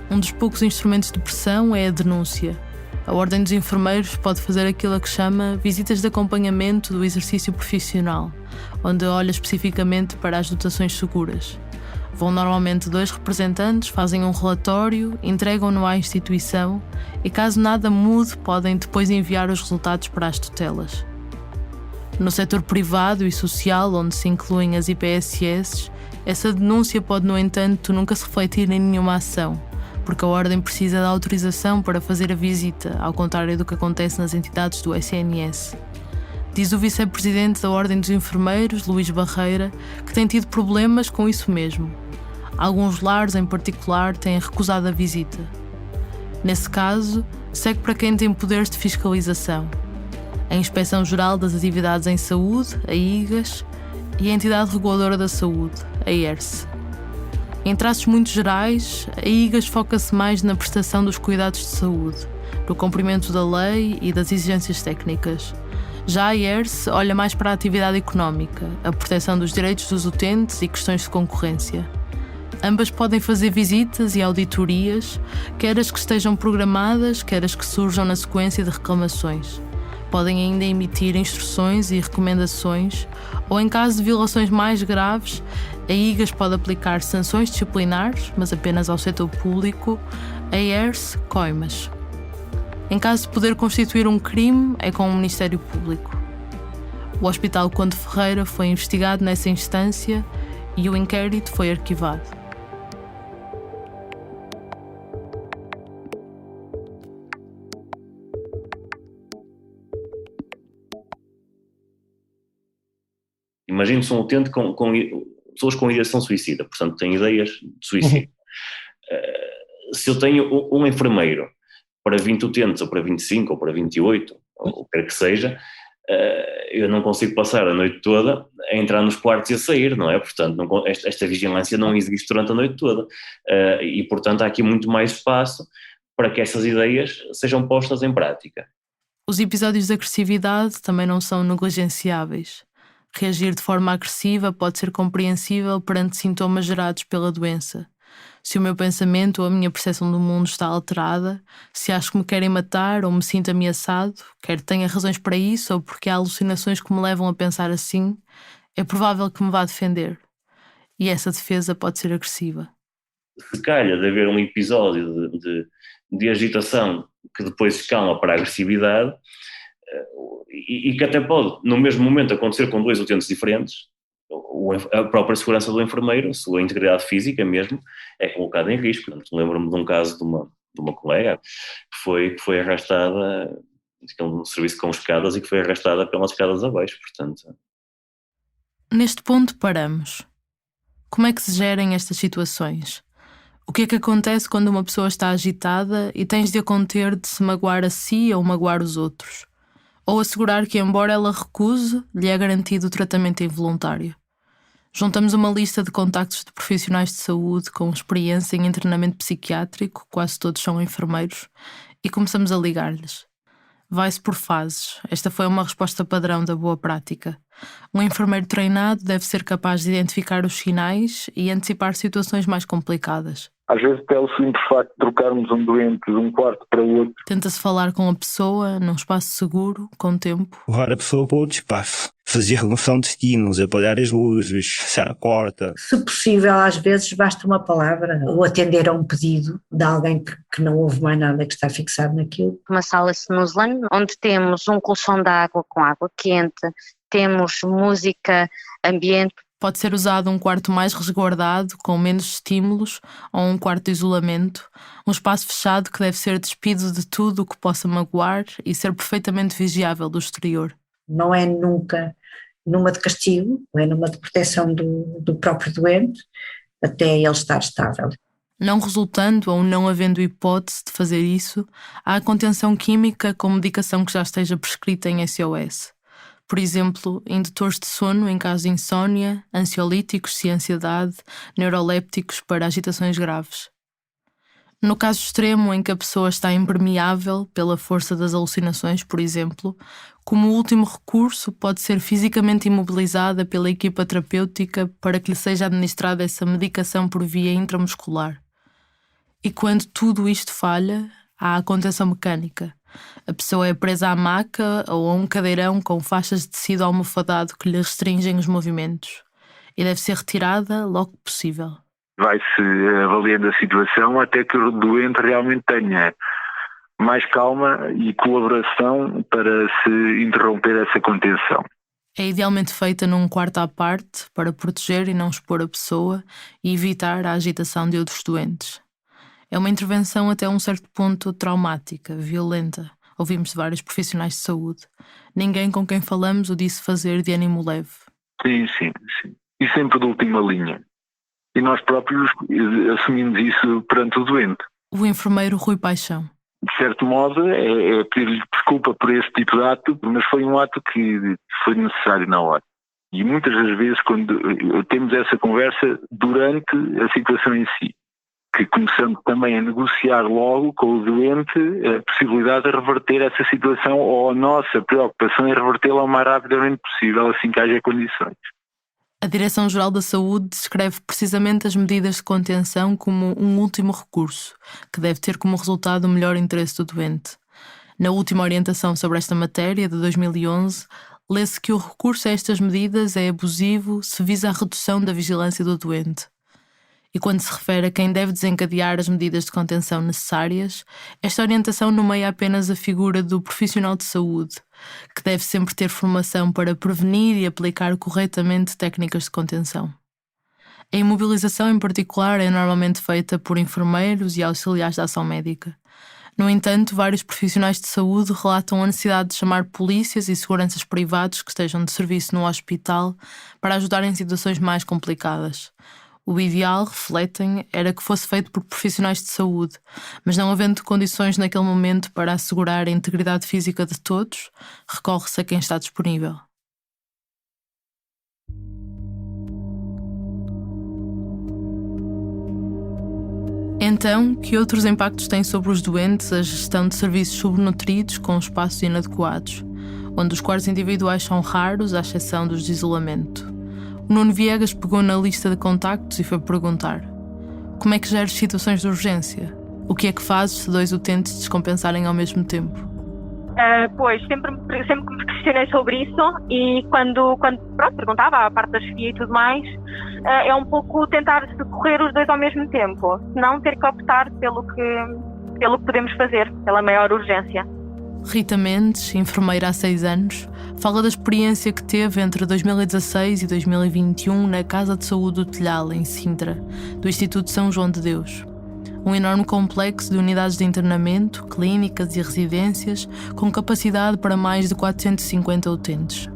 Um dos poucos instrumentos de pressão é a denúncia. A Ordem dos Enfermeiros pode fazer aquilo que chama visitas de acompanhamento do exercício profissional, onde olha especificamente para as dotações seguras. Vão normalmente 2 representantes, fazem um relatório, entregam-no à instituição e, caso nada mude, podem depois enviar os resultados para as tutelas. No setor privado e social, onde se incluem as IPSS, essa denúncia pode, no entanto, nunca se refletir em nenhuma ação, porque a Ordem precisa de autorização para fazer a visita, ao contrário do que acontece nas entidades do SNS. Diz o vice-presidente da Ordem dos Enfermeiros, Luís Barreira, que tem tido problemas com isso mesmo. Alguns lares, em particular, têm recusado a visita. Nesse caso, segue para quem tem poderes de fiscalização: a Inspeção-Geral das Atividades em Saúde, a IGAS, e a Entidade Reguladora da Saúde, a ERSE. Em traços muito gerais, a IGAS foca-se mais na prestação dos cuidados de saúde, no cumprimento da lei e das exigências técnicas. Já a ERSE olha mais para a atividade económica, a proteção dos direitos dos utentes e questões de concorrência. Ambas podem fazer visitas e auditorias, quer as que estejam programadas, quer as que surjam na sequência de reclamações. Podem ainda emitir instruções e recomendações, ou em caso de violações mais graves, a IGAS pode aplicar sanções disciplinares, mas apenas ao setor público, a ERSE, coimas. Em caso de poder constituir um crime, é com o Ministério Público. O Hospital Conde Ferreira foi investigado nessa instância e o inquérito foi arquivado. Imagine-se um utente com pessoas com ideação suicida, portanto têm ideias de suicídio. Se eu tenho um enfermeiro para 20 utentes, ou para 25, ou para 28, ou o que quer que seja, eu não consigo passar a noite toda a entrar nos quartos e a sair, não é? Portanto, esta vigilância não existe durante a noite toda. E, portanto, há aqui muito mais espaço para que essas ideias sejam postas em prática. Os episódios de agressividade também não são negligenciáveis. Reagir de forma agressiva pode ser compreensível perante sintomas gerados pela doença. Se o meu pensamento ou a minha percepção do mundo está alterada, se acho que me querem matar ou me sinto ameaçado, quer tenha razões para isso ou porque há alucinações que me levam a pensar assim, é provável que me vá defender. E essa defesa pode ser agressiva. Se calhar de haver um episódio de agitação que depois escala para a agressividade, e que até pode, no mesmo momento, acontecer com 2 utentes diferentes, a própria segurança do enfermeiro, a sua integridade física mesmo, é colocada em risco. Lembro-me de um caso de uma colega que foi arrastada, um serviço com escadas, e que foi arrastada pelas escadas abaixo, portanto. Neste ponto paramos. Como é que se gerem estas situações? O que é que acontece quando uma pessoa está agitada e tens de a conter de se magoar a si ou magoar os outros? Ou assegurar que, embora ela recuse, lhe é garantido o tratamento involuntário? Juntamos uma lista de contactos de profissionais de saúde com experiência em internamento psiquiátrico, quase todos são enfermeiros, e começamos a ligar-lhes. Vai-se por fases. Esta foi uma resposta padrão da boa prática. Um enfermeiro treinado deve ser capaz de identificar os sinais e antecipar situações mais complicadas. Às vezes, pelo simples facto de trocarmos um doente de um quarto para o outro. Tenta-se falar com a pessoa num espaço seguro, com tempo. Levar a pessoa para outro espaço. Fazer remoção de estímulos, apagar as luzes, fechar a porta. Se possível, às vezes basta uma palavra ou atender a um pedido de alguém que não ouve mais nada, que está fixado naquilo. Uma sala snoozeland, onde temos um colchão de água com água quente, temos música ambiente. Pode ser usado um quarto mais resguardado, com menos estímulos, ou um quarto de isolamento, um espaço fechado que deve ser despido de tudo o que possa magoar e ser perfeitamente vigiável do exterior. Não é nunca numa de castigo, é numa de proteção do próprio doente, até ele estar estável. Não resultando ou não havendo hipótese de fazer isso, há a contenção química com medicação que já esteja prescrita em SOS. Por exemplo, indutores de sono em caso de insónia, ansiolíticos se ansiedade, neurolépticos para agitações graves. No caso extremo em que a pessoa está impermeável pela força das alucinações, por exemplo, como último recurso pode ser fisicamente imobilizada pela equipa terapêutica para que lhe seja administrada essa medicação por via intramuscular. E quando tudo isto falha, há a contenção mecânica, A pessoa é presa à maca ou a um cadeirão com faixas de tecido almofadado que lhe restringem os movimentos e deve ser retirada logo que possível. Vai-se avaliando a situação até que o doente realmente tenha mais calma e colaboração para se interromper essa contenção. É idealmente feita num quarto à parte para proteger e não expor a pessoa e evitar a agitação de outros doentes. É uma intervenção até um certo ponto traumática, violenta. Ouvimos de vários profissionais de saúde. Ninguém com quem falamos o disse fazer de ânimo leve. Sim. E sempre de última linha. E nós próprios assumimos isso perante o doente. O enfermeiro Rui Paixão. De certo modo, é pedir-lhe desculpa por esse tipo de ato, mas foi um ato que foi necessário na hora. E muitas das vezes, quando temos essa conversa durante a situação em si, que começamos também a negociar logo com o doente a possibilidade de reverter essa situação ou a nossa preocupação em revertê-la o mais rapidamente possível, assim que haja condições. A Direção-Geral da Saúde descreve precisamente as medidas de contenção como um último recurso, que deve ter como resultado o melhor interesse do doente. Na última orientação sobre esta matéria, de 2011, lê-se que o recurso a estas medidas é abusivo se visa a redução da vigilância do doente. E quando se refere a quem deve desencadear as medidas de contenção necessárias, esta orientação nomeia apenas a figura do profissional de saúde, que deve sempre ter formação para prevenir e aplicar corretamente técnicas de contenção. A imobilização, em particular, é normalmente feita por enfermeiros e auxiliares da ação médica. No entanto, vários profissionais de saúde relatam a necessidade de chamar polícias e seguranças privados que estejam de serviço no hospital para ajudar em situações mais complicadas. O ideal, refletem, era que fosse feito por profissionais de saúde, mas não havendo condições naquele momento para assegurar a integridade física de todos, recorre-se a quem está disponível. Então, que outros impactos tem sobre os doentes a gestão de serviços subnutridos com espaços inadequados, onde os quartos individuais são raros, à exceção dos de isolamento? O Nuno Viegas pegou na lista de contactos e foi perguntar: como é que geres situações de urgência? O que é que fazes se 2 utentes descompensarem ao mesmo tempo? Pois, sempre que me questionei sobre isso e quando perguntava a parte da chefia e tudo mais, é um pouco tentar socorrer os 2 ao mesmo tempo, não ter que optar pelo que podemos fazer, pela maior urgência. Rita Mendes, enfermeira há 6 anos, fala da experiência que teve entre 2016 e 2021 na Casa de Saúde do Telhal, em Sintra, do Instituto São João de Deus. Um enorme complexo de unidades de internamento, clínicas e residências, com capacidade para mais de 450 utentes.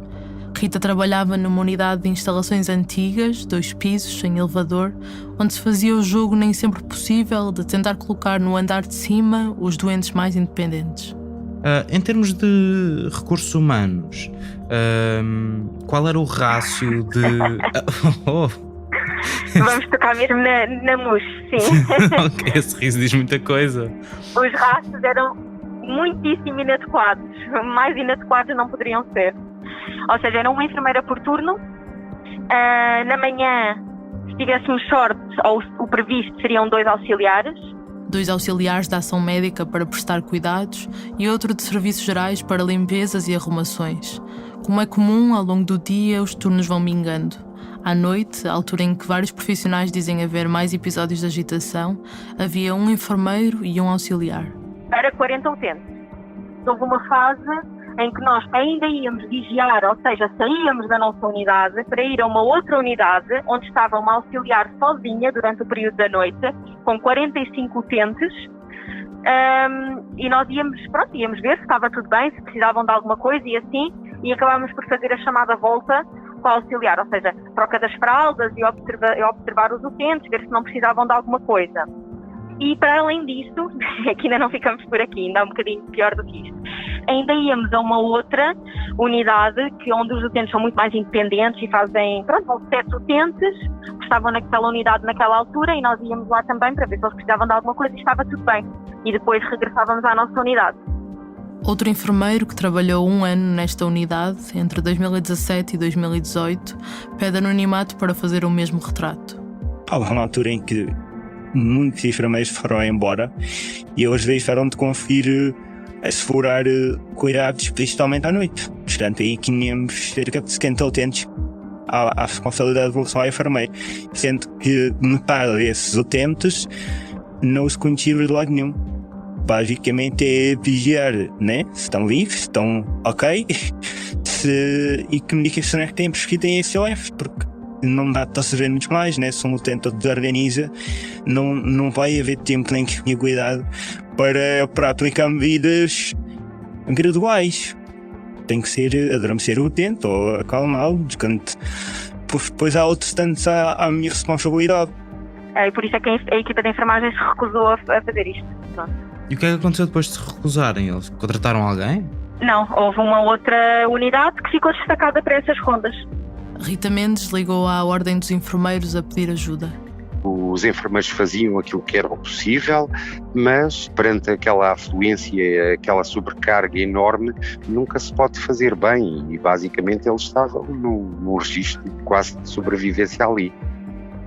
Rita trabalhava numa unidade de instalações antigas, 2 pisos, sem elevador, onde se fazia o jogo nem sempre possível de tentar colocar no andar de cima os doentes mais independentes. Em termos de recursos humanos, qual era o rácio de... Vamos tocar mesmo na mousse, sim. Esse riso diz muita coisa. Os rácios eram muitíssimo inadequados. Mais inadequados não poderiam ser. Ou seja, era uma enfermeira por turno. Na manhã, se tivéssemos sorte, ou o previsto, seriam 2 auxiliares. 2 auxiliares da ação médica para prestar cuidados e outro de serviços gerais para limpezas e arrumações. Como é comum, ao longo do dia, os turnos vão mingando. À noite, a altura em que vários profissionais dizem haver mais episódios de agitação, havia um enfermeiro e um auxiliar. Para 40 utentes. Houve uma fase em que nós ainda íamos vigiar, ou seja, saíamos da nossa unidade para ir a uma outra unidade onde estava uma auxiliar sozinha durante o período da noite, com 45 utentes, e nós íamos ver se estava tudo bem, se precisavam de alguma coisa e assim, e acabámos por fazer a chamada volta com a auxiliar, ou seja, troca das fraldas e observar os utentes, ver se não precisavam de alguma coisa. E para além disso, aqui ainda não ficamos por aqui, ainda é um bocadinho pior do que isto, ainda íamos a uma outra unidade onde os utentes são muito mais independentes e fazem, vão 7 utentes que estavam naquela unidade naquela altura e nós íamos lá também para ver se eles precisavam de alguma coisa e estava tudo bem. E depois regressávamos à nossa unidade. Outro enfermeiro que trabalhou 1 ano nesta unidade, entre 2017 e 2018, pede anonimato para fazer o mesmo retrato. Houve uma altura em que muitos enfermeiros foram embora e eles deixaram de conseguir a separar cuidados, principalmente à noite. Portanto, aí tínhamos cerca de 70 utentes à responsabilidade do pessoal enfermeiro, sendo que metade desses utentes não se conhecia de lado nenhum. Basicamente é vigiar, né? Se estão vivos, se estão ok, e que medicação é que temos que têm SOF, porque não dá para saber muito mais, né? Se um utente desorganiza, não vai haver tempo nem cuidado para aplicar medidas graduais. Tem que ser adormecer o utente ou acalmá-lo, depois há outros tantos à minha responsabilidade. E por isso é que a equipa de enfermagem se recusou a fazer isto. Pronto. E o que é que aconteceu depois de se recusarem? Eles contrataram alguém? Não, houve uma outra unidade que ficou destacada para essas rondas. Rita Mendes ligou à Ordem dos Enfermeiros a pedir ajuda. Os enfermeiros faziam aquilo que era possível, mas perante aquela afluência, aquela sobrecarga enorme, nunca se pode fazer bem e basicamente eles estavam num registro quase de sobrevivência ali.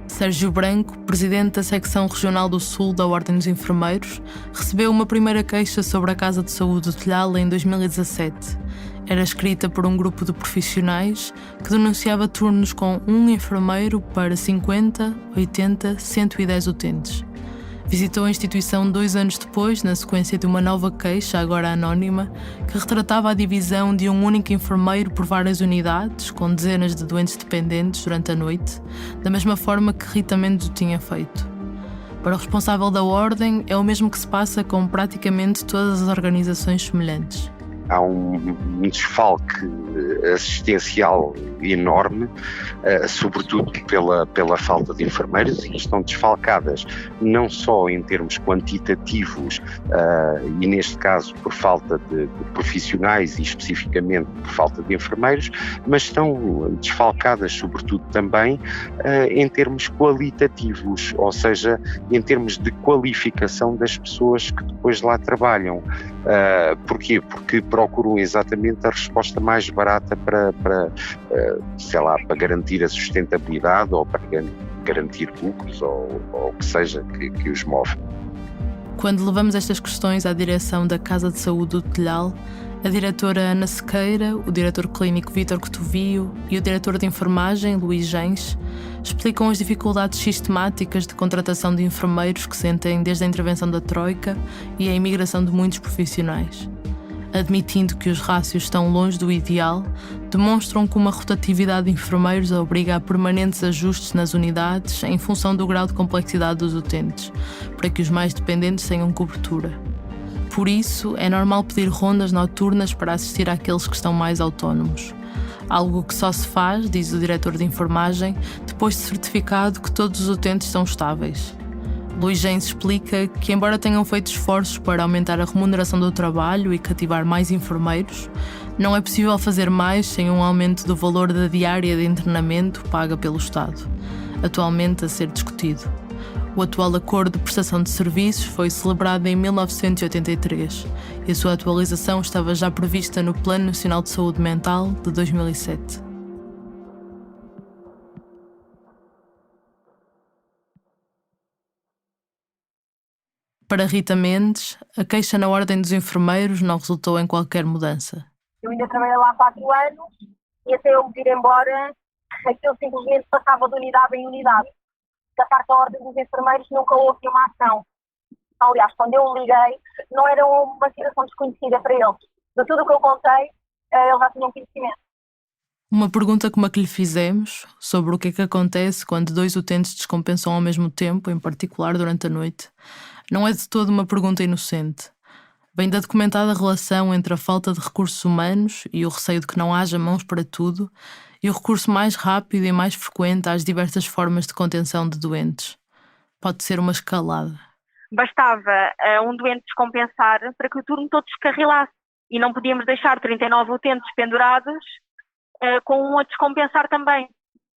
Sérgio Branco, presidente da secção regional do Sul da Ordem dos Enfermeiros, recebeu uma primeira queixa sobre a Casa de Saúde do Telhal em 2017. Era escrita por um grupo de profissionais que denunciava turnos com um enfermeiro para 50, 80, 110 utentes. Visitou a instituição 2 anos depois, na sequência de uma nova queixa, agora anónima, que retratava a divisão de um único enfermeiro por várias unidades, com dezenas de doentes dependentes durante a noite, da mesma forma que Rita Mendes o tinha feito. Para o responsável da Ordem, é o mesmo que se passa com praticamente todas as organizações semelhantes. Há um desfalque assistencial enorme, sobretudo pela falta de enfermeiros, e estão desfalcadas não só em termos quantitativos e neste caso por falta de profissionais e especificamente por falta de enfermeiros, mas estão desfalcadas sobretudo também em termos qualitativos, ou seja, em termos de qualificação das pessoas que depois lá trabalham. Porquê? Porque procuram exatamente a resposta mais barata para garantir a sustentabilidade ou para garantir lucros ou o que seja que os move. Quando levamos estas questões à direção da Casa de Saúde do Telhal, a diretora Ana Sequeira, o diretor clínico Vítor Cotovio e o diretor de enfermagem, Luís Gens, explicam as dificuldades sistemáticas de contratação de enfermeiros que sentem desde a intervenção da Troika e a imigração de muitos profissionais. Admitindo que os rácios estão longe do ideal, demonstram que uma rotatividade de enfermeiros obriga a permanentes ajustes nas unidades em função do grau de complexidade dos utentes, para que os mais dependentes tenham cobertura. Por isso, é normal pedir rondas noturnas para assistir àqueles que estão mais autónomos. Algo que só se faz, diz o diretor de enfermagem, depois de certificado que todos os utentes são estáveis. Luís Gens explica que, embora tenham feito esforços para aumentar a remuneração do trabalho e cativar mais enfermeiros, não é possível fazer mais sem um aumento do valor da diária de internamento paga pelo Estado, atualmente a ser discutido. O atual acordo de prestação de serviços foi celebrado em 1983 e a sua atualização estava já prevista no Plano Nacional de Saúde Mental de 2007. Para Rita Mendes, a queixa na Ordem dos Enfermeiros não resultou em qualquer mudança. Eu ainda trabalhei lá 4 anos e até eu me vir embora, aquilo simplesmente passava de unidade em unidade. Da parte da Ordem dos Enfermeiros nunca houve uma ação. Aliás, quando eu liguei, não era uma situação desconhecida para eles. De tudo o que eu contei, eles já tinham conhecimento. Uma pergunta como a que lhe fizemos, sobre o que é que acontece quando 2 utentes descompensam ao mesmo tempo, em particular durante a noite, não é de todo uma pergunta inocente. Vem da documentada relação entre a falta de recursos humanos e o receio de que não haja mãos para tudo e o recurso mais rápido e mais frequente às diversas formas de contenção de doentes. Pode ser uma escalada. Bastava um doente descompensar para que o turno todo descarrilasse e não podíamos deixar 39 utentes pendurados com um a descompensar também.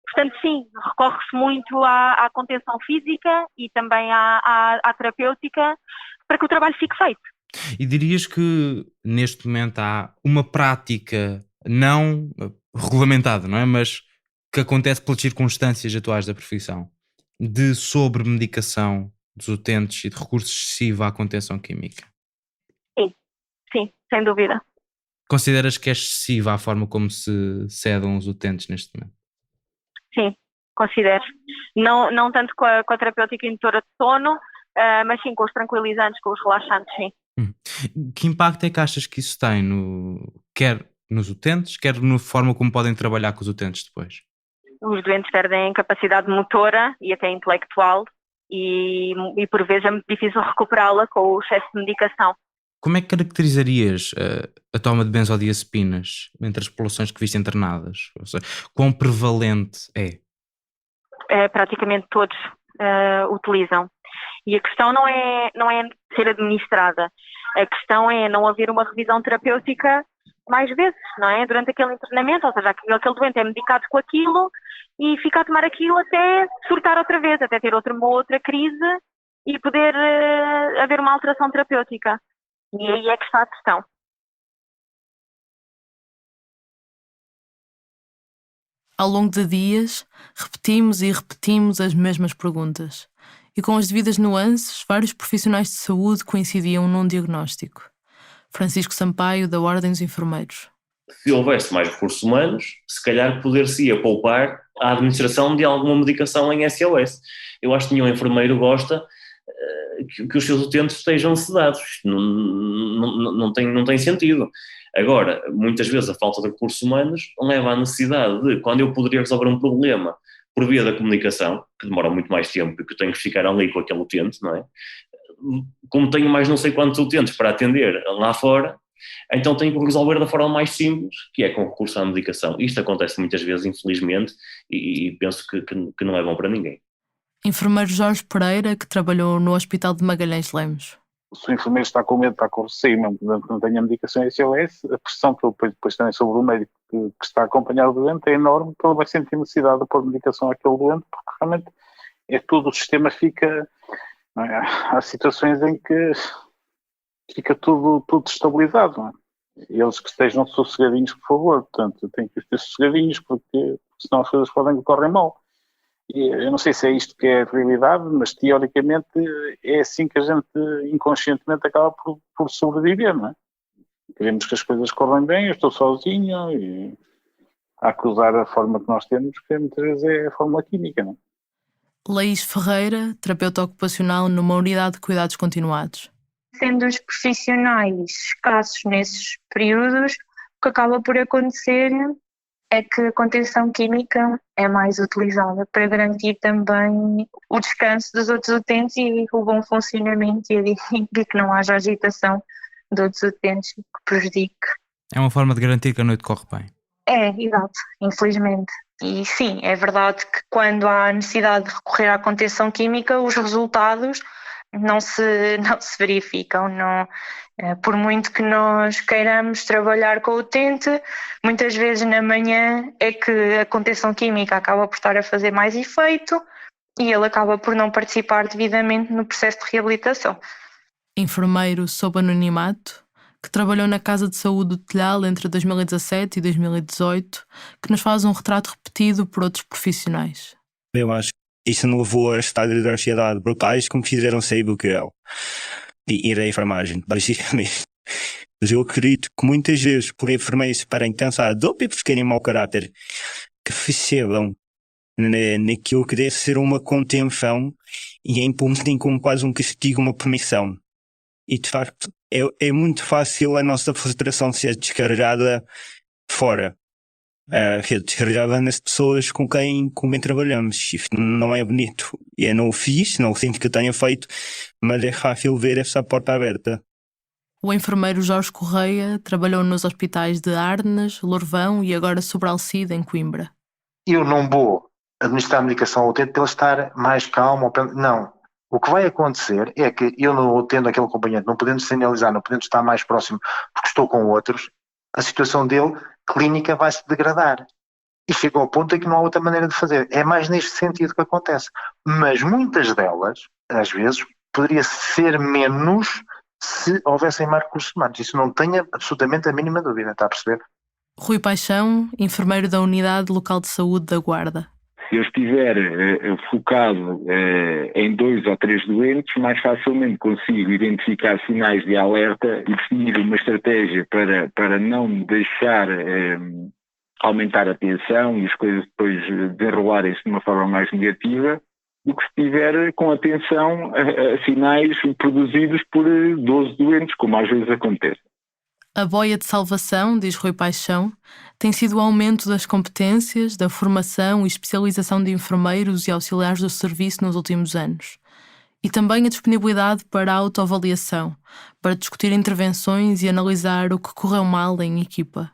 Portanto, sim, recorre-se muito à contenção física e também à terapêutica para que o trabalho fique feito. E dirias que neste momento há uma prática não regulamentada, não é? Mas que acontece pelas circunstâncias atuais da profissão, de sobremedicação dos utentes e de recurso excessivo à contenção química? Sim. sim, sem dúvida. Consideras que é excessiva a forma como se cedam os utentes neste momento? Sim, considero. Não tanto com a terapêutica indutora de sono, mas sim com os tranquilizantes, com os relaxantes, sim. Que impacto é que achas que isso tem, quer nos utentes, quer na forma como podem trabalhar com os utentes depois? Os doentes perdem capacidade motora e até intelectual e por vezes é muito difícil recuperá-la com o excesso de medicação. Como é que caracterizarias a toma de benzodiazepinas entre as populações que viste internadas? Ou seja, quão prevalente é? Praticamente todos utilizam. E a questão não é ser administrada. A questão é não haver uma revisão terapêutica mais vezes, não é? Durante aquele internamento, ou seja, aquele doente é medicado com aquilo e fica a tomar aquilo até surtar outra vez, até ter uma outra crise e poder haver uma alteração terapêutica. E aí é que está a questão. Ao longo de dias, repetimos e repetimos as mesmas perguntas. E com as devidas nuances, vários profissionais de saúde coincidiam num diagnóstico. Francisco Sampaio, da Ordem dos Enfermeiros. Se houvesse mais recursos humanos, se calhar poder-se-ia poupar a administração de alguma medicação em SOS. Eu acho que nenhum enfermeiro gosta que os seus utentes estejam sedados. Não tem sentido. Agora, muitas vezes a falta de recursos humanos leva à necessidade de, quando eu poderia resolver um problema por via da comunicação, que demora muito mais tempo e que eu tenho que ficar ali com aquele utente, não é? Como tenho mais não sei quantos utentes para atender lá fora, então tenho que resolver da forma mais simples, que é com recurso à medicação. Isto acontece muitas vezes, infelizmente, e penso que não é bom para ninguém. Enfermeiro Jorge Pereira, que trabalhou no Hospital de Magalhães Lemos. Se o enfermeiro está com medo, está com receio, mesmo que não tenha medicação SOS, a pressão que ele depois tem sobre o médico que está a acompanhar o doente é enorme, porque ele vai sentir necessidade de pôr medicação àquele doente, porque realmente todo o sistema fica... Não é? Há situações em que fica tudo estabilizado, não é? E eles que estejam sossegadinhos, por favor. Portanto, tem que estar sossegadinhos, porque senão as coisas correm mal. E eu não sei se é isto que é a realidade, mas teoricamente é assim que a gente inconscientemente acaba por sobreviver, não é? Queremos que as coisas corram bem, eu estou sozinho e há que usar a forma que nós temos, que muitas vezes é a fórmula química, não é? Laís Ferreira, terapeuta ocupacional numa unidade de cuidados continuados. Sendo os profissionais escassos nesses períodos, o que acaba por acontecer é que a contenção química é mais utilizada para garantir também o descanso dos outros utentes e o bom funcionamento e que não haja agitação de outros utentes que prejudique. É uma forma de garantir que a noite corre bem. É, exato, infelizmente. E sim, é verdade que quando há necessidade de recorrer à contenção química, os resultados não se verificam. Não, por muito que nós queiramos trabalhar com o utente, muitas vezes na manhã é que a contenção química acaba por estar a fazer mais efeito e ele acaba por não participar devidamente no processo de reabilitação. Enfermeiro sob anonimato, que trabalhou na Casa de Saúde do Telhal entre 2017 e 2018, que nos faz um retrato repetido por outros profissionais. Eu acho que isso não levou a estados de ansiedade brutais como fizeram sair do QL e ir à enfermagem, basicamente. Mas eu acredito que muitas vezes por enfermeiros para intentar ou porque querem mau caráter, que percebam naquilo que deve ser uma contenção e implementem como quase um castigo, uma permissão. E de facto é muito fácil a nossa frustração ser descarregada fora. Ser descarregada nas pessoas com quem trabalhamos. Isto não é bonito. E eu não o fiz, não sinto que eu tenha feito, mas é fácil ver essa porta aberta. O enfermeiro Jorge Correia trabalhou nos hospitais de Arnes, Lourvão e agora Sobralcide, em Coimbra. Eu não vou administrar a medicação ao utente para ele estar mais calmo. Não. O que vai acontecer é que eu não tendo aquele acompanhante, não podendo sinalizar, não podendo estar mais próximo porque estou com outros, a situação dele, clínica, vai se degradar. E chega ao ponto em que não há outra maneira de fazer. É mais neste sentido que acontece. Mas muitas delas, às vezes, poderia ser menos se houvessem mais recursos humanos. Isso não tenho absolutamente a mínima dúvida, está a perceber? Rui Paixão, enfermeiro da Unidade Local de Saúde da Guarda. Se eu estiver focado em 2 ou 3 doentes, mais facilmente consigo identificar sinais de alerta e definir uma estratégia para não deixar aumentar a tensão e as coisas depois desenrolarem-se de uma forma mais negativa, do que se estiver com atenção a sinais produzidos por 12 doentes, como às vezes acontece. A boia de salvação, diz Rui Paixão, tem sido o aumento das competências, da formação e especialização de enfermeiros e auxiliares do serviço nos últimos anos. E também a disponibilidade para a autoavaliação, para discutir intervenções e analisar o que correu mal em equipa.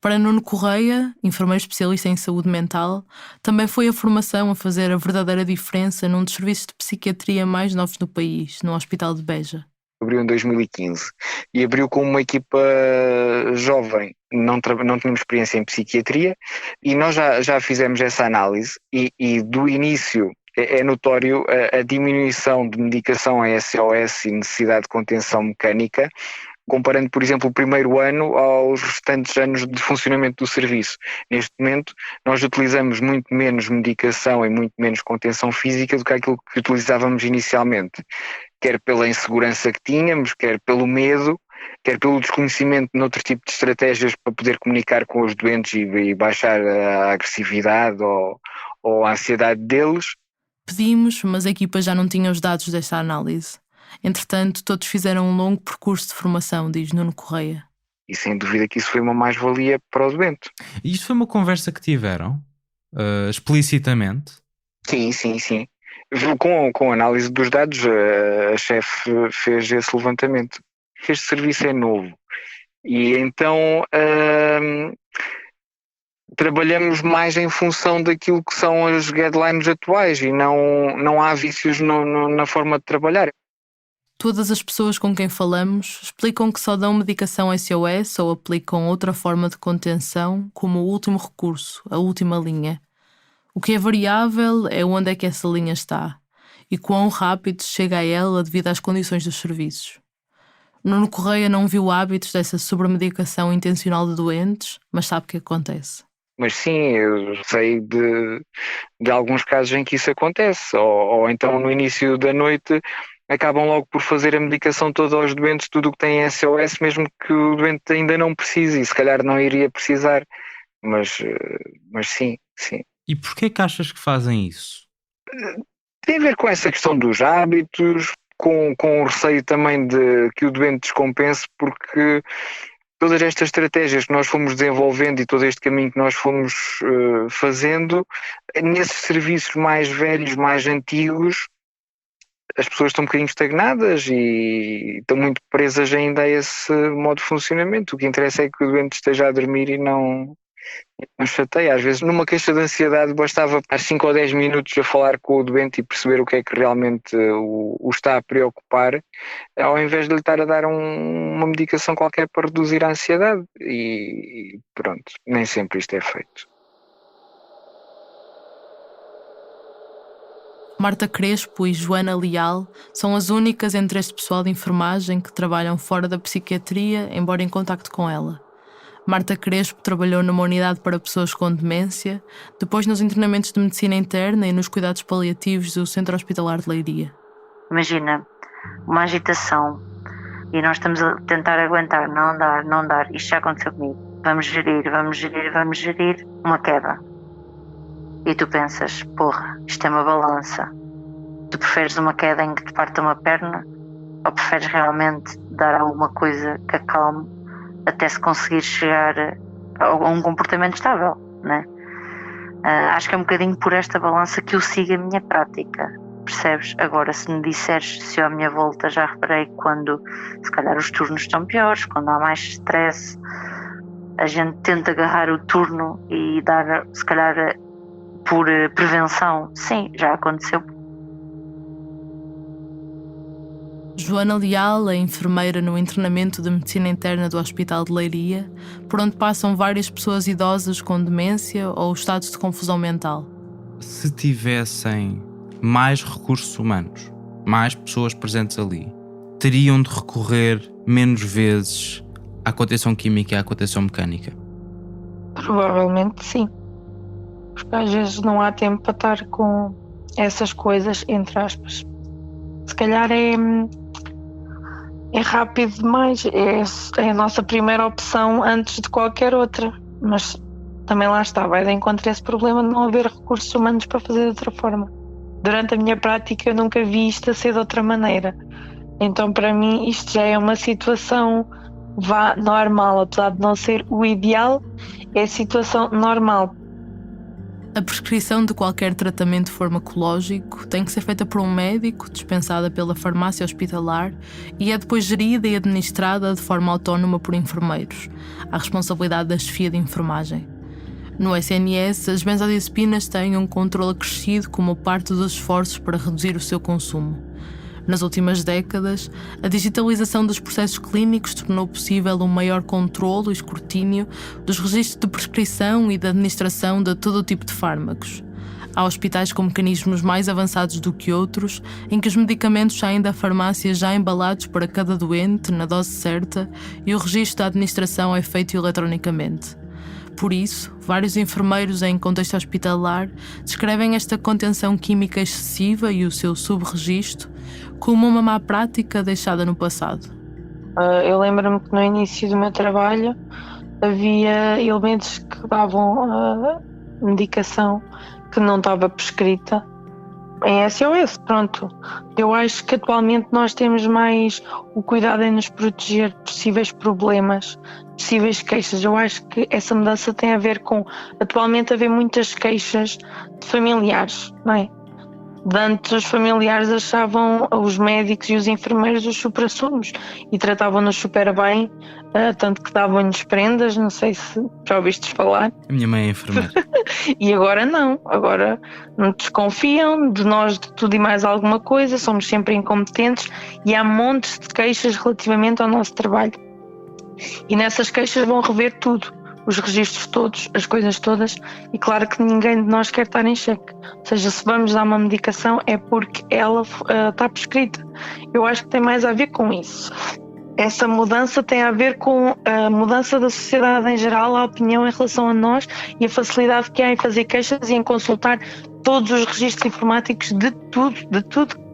Para Nuno Correia, enfermeiro especialista em saúde mental, também foi a formação a fazer a verdadeira diferença num dos serviços de psiquiatria mais novos do país, no Hospital de Beja. Abriu em 2015 e abriu com uma equipa jovem, não tínhamos experiência em psiquiatria e nós já fizemos essa análise e do início é notório a diminuição de medicação em SOS e necessidade de contenção mecânica, comparando, por exemplo, o primeiro ano aos restantes anos de funcionamento do serviço. Neste momento, nós utilizamos muito menos medicação e muito menos contenção física do que aquilo que utilizávamos inicialmente, quer pela insegurança que tínhamos, quer pelo medo, quer pelo desconhecimento de outro tipo de estratégias para poder comunicar com os doentes e baixar a agressividade ou a ansiedade deles. Pedimos, mas a equipa já não tinha os dados desta análise. Entretanto, todos fizeram um longo percurso de formação, diz Nuno Correia. E sem dúvida que isso foi uma mais-valia para o doente. E isto foi uma conversa que tiveram, explicitamente? Sim. Com a análise dos dados, a chefe fez esse levantamento. Este serviço é novo. E então trabalhamos mais em função daquilo que são as guidelines atuais e não há vícios na forma de trabalhar. Todas as pessoas com quem falamos explicam que só dão medicação SOS ou aplicam outra forma de contenção como o último recurso, a última linha. O que é variável é onde é que essa linha está e quão rápido se chega a ela devido às condições dos serviços. Nuno Correia não viu hábitos dessa sobremedicação intencional de doentes, mas sabe o que acontece. Mas sim, eu sei de alguns casos em que isso acontece, ou então no início da noite acabam logo por fazer a medicação toda aos doentes, tudo o que tem SOS, mesmo que o doente ainda não precise, e se calhar não iria precisar, mas sim. E porquê que achas que fazem isso? Tem a ver com essa questão dos hábitos, com o receio também de que o doente descompense, porque todas estas estratégias que nós fomos desenvolvendo e todo este caminho que nós fomos fazendo, nesses serviços mais velhos, mais antigos, as pessoas estão um bocadinho estagnadas e estão muito presas ainda a esse modo de funcionamento. O que interessa é que o doente esteja a dormir e não chateia. Às vezes, numa queixa de ansiedade, bastava 5 ou 10 minutos a falar com o doente e perceber o que é que realmente o está a preocupar, ao invés de lhe estar a dar uma medicação qualquer para reduzir a ansiedade. E pronto, nem sempre isto é feito. Marta Crespo e Joana Leal são as únicas entre este pessoal de enfermagem que trabalham fora da psiquiatria, embora em contacto com ela. Marta Crespo trabalhou numa unidade para pessoas com demência, depois nos internamentos de medicina interna e nos cuidados paliativos do Centro Hospitalar de Leiria. Imagina, uma agitação e nós estamos a tentar aguentar, não dar, isto já aconteceu comigo. Vamos gerir uma queda. E tu pensas, porra, isto é uma balança. Tu preferes uma queda em que te parta uma perna ou preferes realmente dar alguma coisa que acalme até se conseguir chegar a um comportamento estável, né? Acho que é um bocadinho por esta balança que eu sigo a minha prática, percebes? Agora, se me disseres se eu à minha volta já reparei quando se calhar os turnos estão piores, quando há mais stress, a gente tenta agarrar o turno e dar, se calhar, por prevenção. Sim, já aconteceu. Joana Leal é enfermeira no internamento de medicina interna do Hospital de Leiria, por onde passam várias pessoas idosas com demência ou estados de confusão mental. Se tivessem mais recursos humanos, mais pessoas presentes ali, teriam de recorrer menos vezes à contenção química e à contenção mecânica? Provavelmente sim. porque às vezes não há tempo para estar com essas coisas, entre aspas. Se calhar é rápido demais, é a nossa primeira opção antes de qualquer outra, mas também lá está, vai de encontro a esse problema de não haver recursos humanos para fazer de outra forma. Durante a minha prática eu nunca vi isto a ser de outra maneira, então para mim isto já é uma situação normal, apesar de não ser o ideal, é a situação normal. A prescrição de qualquer tratamento farmacológico tem que ser feita por um médico, dispensada pela farmácia hospitalar e é depois gerida e administrada de forma autónoma por enfermeiros, à responsabilidade da chefia de enfermagem. No SNS, as benzodiazepinas têm um controle acrescido como parte dos esforços para reduzir o seu consumo. Nas últimas décadas, a digitalização dos processos clínicos tornou possível um maior controle e escrutínio dos registros de prescrição e de administração de todo o tipo de fármacos. Há hospitais com mecanismos mais avançados do que outros, em que os medicamentos saem da farmácia já embalados para cada doente, na dose certa, e o registro da administração é feito eletronicamente. Por isso, vários enfermeiros em contexto hospitalar descrevem esta contenção química excessiva e o seu subregistro como uma má prática deixada no passado. Eu lembro-me que no início do meu trabalho havia elementos que davam medicação que não estava prescrita em SOS, pronto. Eu acho que atualmente nós temos mais o cuidado em nos proteger de possíveis problemas, possíveis queixas. Eu acho que essa mudança tem a ver com atualmente haver muitas queixas de familiares, não é? De antes os familiares achavam os médicos e os enfermeiros os supra-sumos e tratavam-nos super bem, tanto que davam-nos prendas, não sei se já ouvistes falar. A minha mãe é enfermeira. E agora não, agora desconfiam de nós de tudo e mais alguma coisa, somos sempre incompetentes e há montes de queixas relativamente ao nosso trabalho. E nessas queixas vão rever tudo, os registros todos, as coisas todas, e claro que ninguém de nós quer estar em xeque. Ou seja, se vamos dar uma medicação é porque ela está prescrita. Eu acho que tem mais a ver com isso. Essa mudança tem a ver com a mudança da sociedade em geral, a opinião em relação a nós e a facilidade que há em fazer queixas e em consultar todos os registros informáticos de tudo.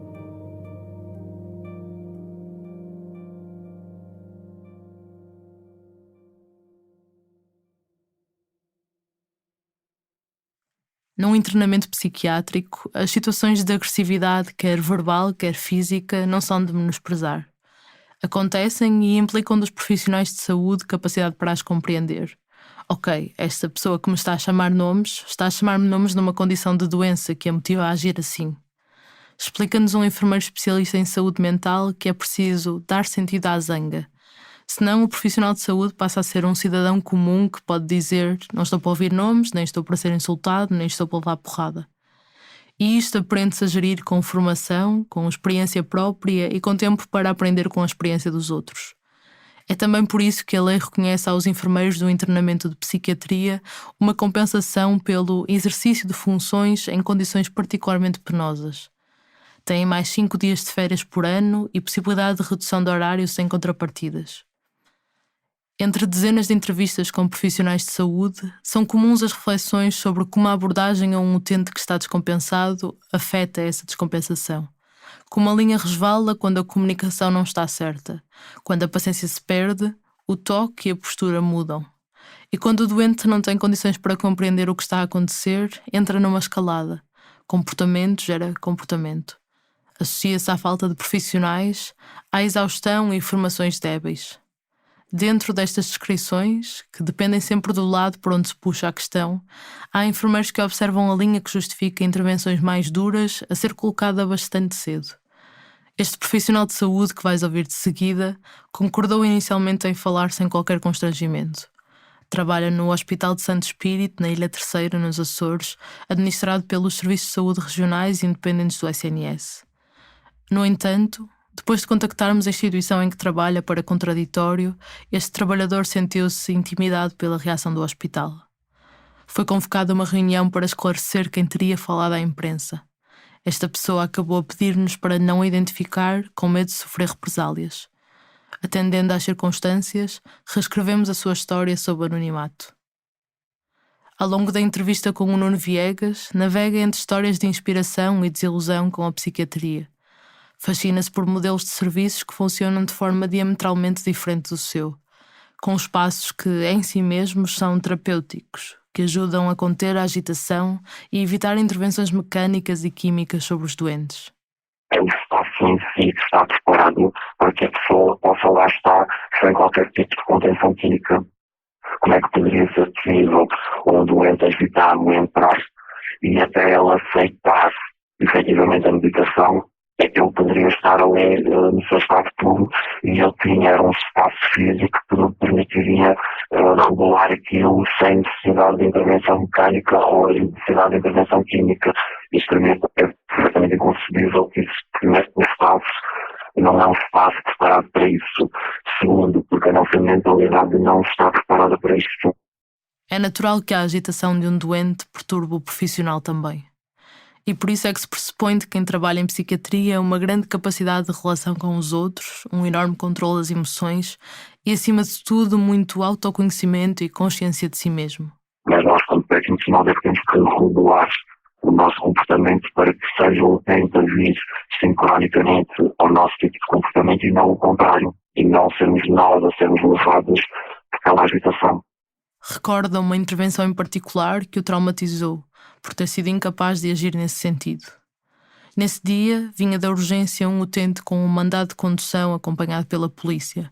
Num internamento psiquiátrico, as situações de agressividade, quer verbal, quer física, não são de menosprezar. Acontecem e implicam dos profissionais de saúde capacidade para as compreender. Ok, esta pessoa que me está a chamar-me nomes numa condição de doença que a motiva a agir assim. Explica-nos um enfermeiro especialista em saúde mental que é preciso dar sentido à zanga. Senão o profissional de saúde passa a ser um cidadão comum que pode dizer: não estou para ouvir nomes, nem estou para ser insultado, nem estou para levar porrada. E isto aprende-se a gerir com formação, com experiência própria e com tempo para aprender com a experiência dos outros. É também por isso que a lei reconhece aos enfermeiros do internamento de psiquiatria uma compensação pelo exercício de funções em condições particularmente penosas. Têm mais 5 dias de férias por ano e possibilidade de redução de horário sem contrapartidas. Entre dezenas de entrevistas com profissionais de saúde, são comuns as reflexões sobre como a abordagem a um utente que está descompensado afeta essa descompensação. Como a linha resvala quando a comunicação não está certa, quando a paciência se perde, o toque e a postura mudam. E quando o doente não tem condições para compreender o que está a acontecer, entra numa escalada. Comportamento gera comportamento. Associa-se à falta de profissionais, à exaustão e formações débeis. Dentro destas descrições, que dependem sempre do lado por onde se puxa a questão, há enfermeiros que observam a linha que justifica intervenções mais duras a ser colocada bastante cedo. Este profissional de saúde que vais ouvir de seguida concordou inicialmente em falar sem qualquer constrangimento. Trabalha no Hospital de Santo Espírito, na Ilha Terceira, nos Açores, administrado pelos Serviços de Saúde Regionais e Independentes do SNS. No entanto, depois de contactarmos a instituição em que trabalha para contraditório, este trabalhador sentiu-se intimidado pela reação do hospital. Foi convocada uma reunião para esclarecer quem teria falado à imprensa. Esta pessoa acabou a pedir-nos para não a identificar, com medo de sofrer represálias. Atendendo às circunstâncias, reescrevemos a sua história sob anonimato. Ao longo da entrevista com o Nuno Viegas, navega entre histórias de inspiração e desilusão com a psiquiatria. Fascina-se por modelos de serviços que funcionam de forma diametralmente diferente do seu, com espaços que, em si mesmos, são terapêuticos, que ajudam a conter a agitação e evitar intervenções mecânicas e químicas sobre os doentes. É o espaço em si que está preparado para que a pessoa possa lá estar sem qualquer tipo de contenção química. Como é que poderia ser possível um doente agitar-me entrar e até ela aceitar efetivamente a medicação, é que ele poderia estar ali no seu estado puro e ele tinha um espaço físico que lhe permitiria regular aquilo sem necessidade de intervenção mecânica ou necessidade de intervenção química. Isto para mim é perfeitamente inconcebível que isso, primeiro, no espaço não é um espaço preparado para isso. Segundo, porque a nossa mentalidade não está preparada para isso. É natural que a agitação de um doente perturbe o profissional também. E por isso é que se pressupõe de quem trabalha em psiquiatria uma grande capacidade de relação com os outros, um enorme controle das emoções e, acima de tudo, muito autoconhecimento e consciência de si mesmo. Mas nós, como profissional, temos que regular o nosso comportamento para que seja o utente a vir sincronicamente ao nosso tipo de comportamento e não o contrário. E não sermos nós a sermos levados por aquela agitação. Recorda uma intervenção em particular que o traumatizou, por ter sido incapaz de agir nesse sentido. Nesse dia, vinha da urgência um utente com um mandado de condução acompanhado pela polícia.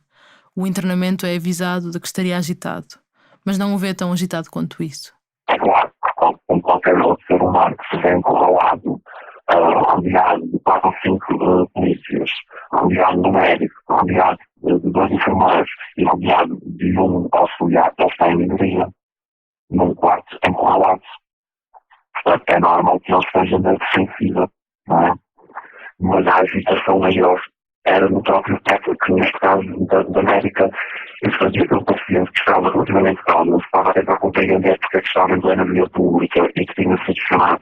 O internamento é avisado de que estaria agitado, mas não o vê tão agitado quanto isso. É claro, como qualquer outro ser humano que se vê encurralado, rodeado de 4 ou 5 polícias, rodeado de médico, rodeado de 2 enfermeiros e rodeado de um auxiliar que está em minoria, num quarto encurralado. Portanto, é normal que ele esteja na defensiva, não é? Mas a agitação maior era no próprio técnico, que neste caso da médica, ele fazia que o paciente que estava relativamente calmo, estava a tentar compreender porque é que estava em plena via pública e que tinha sido chamado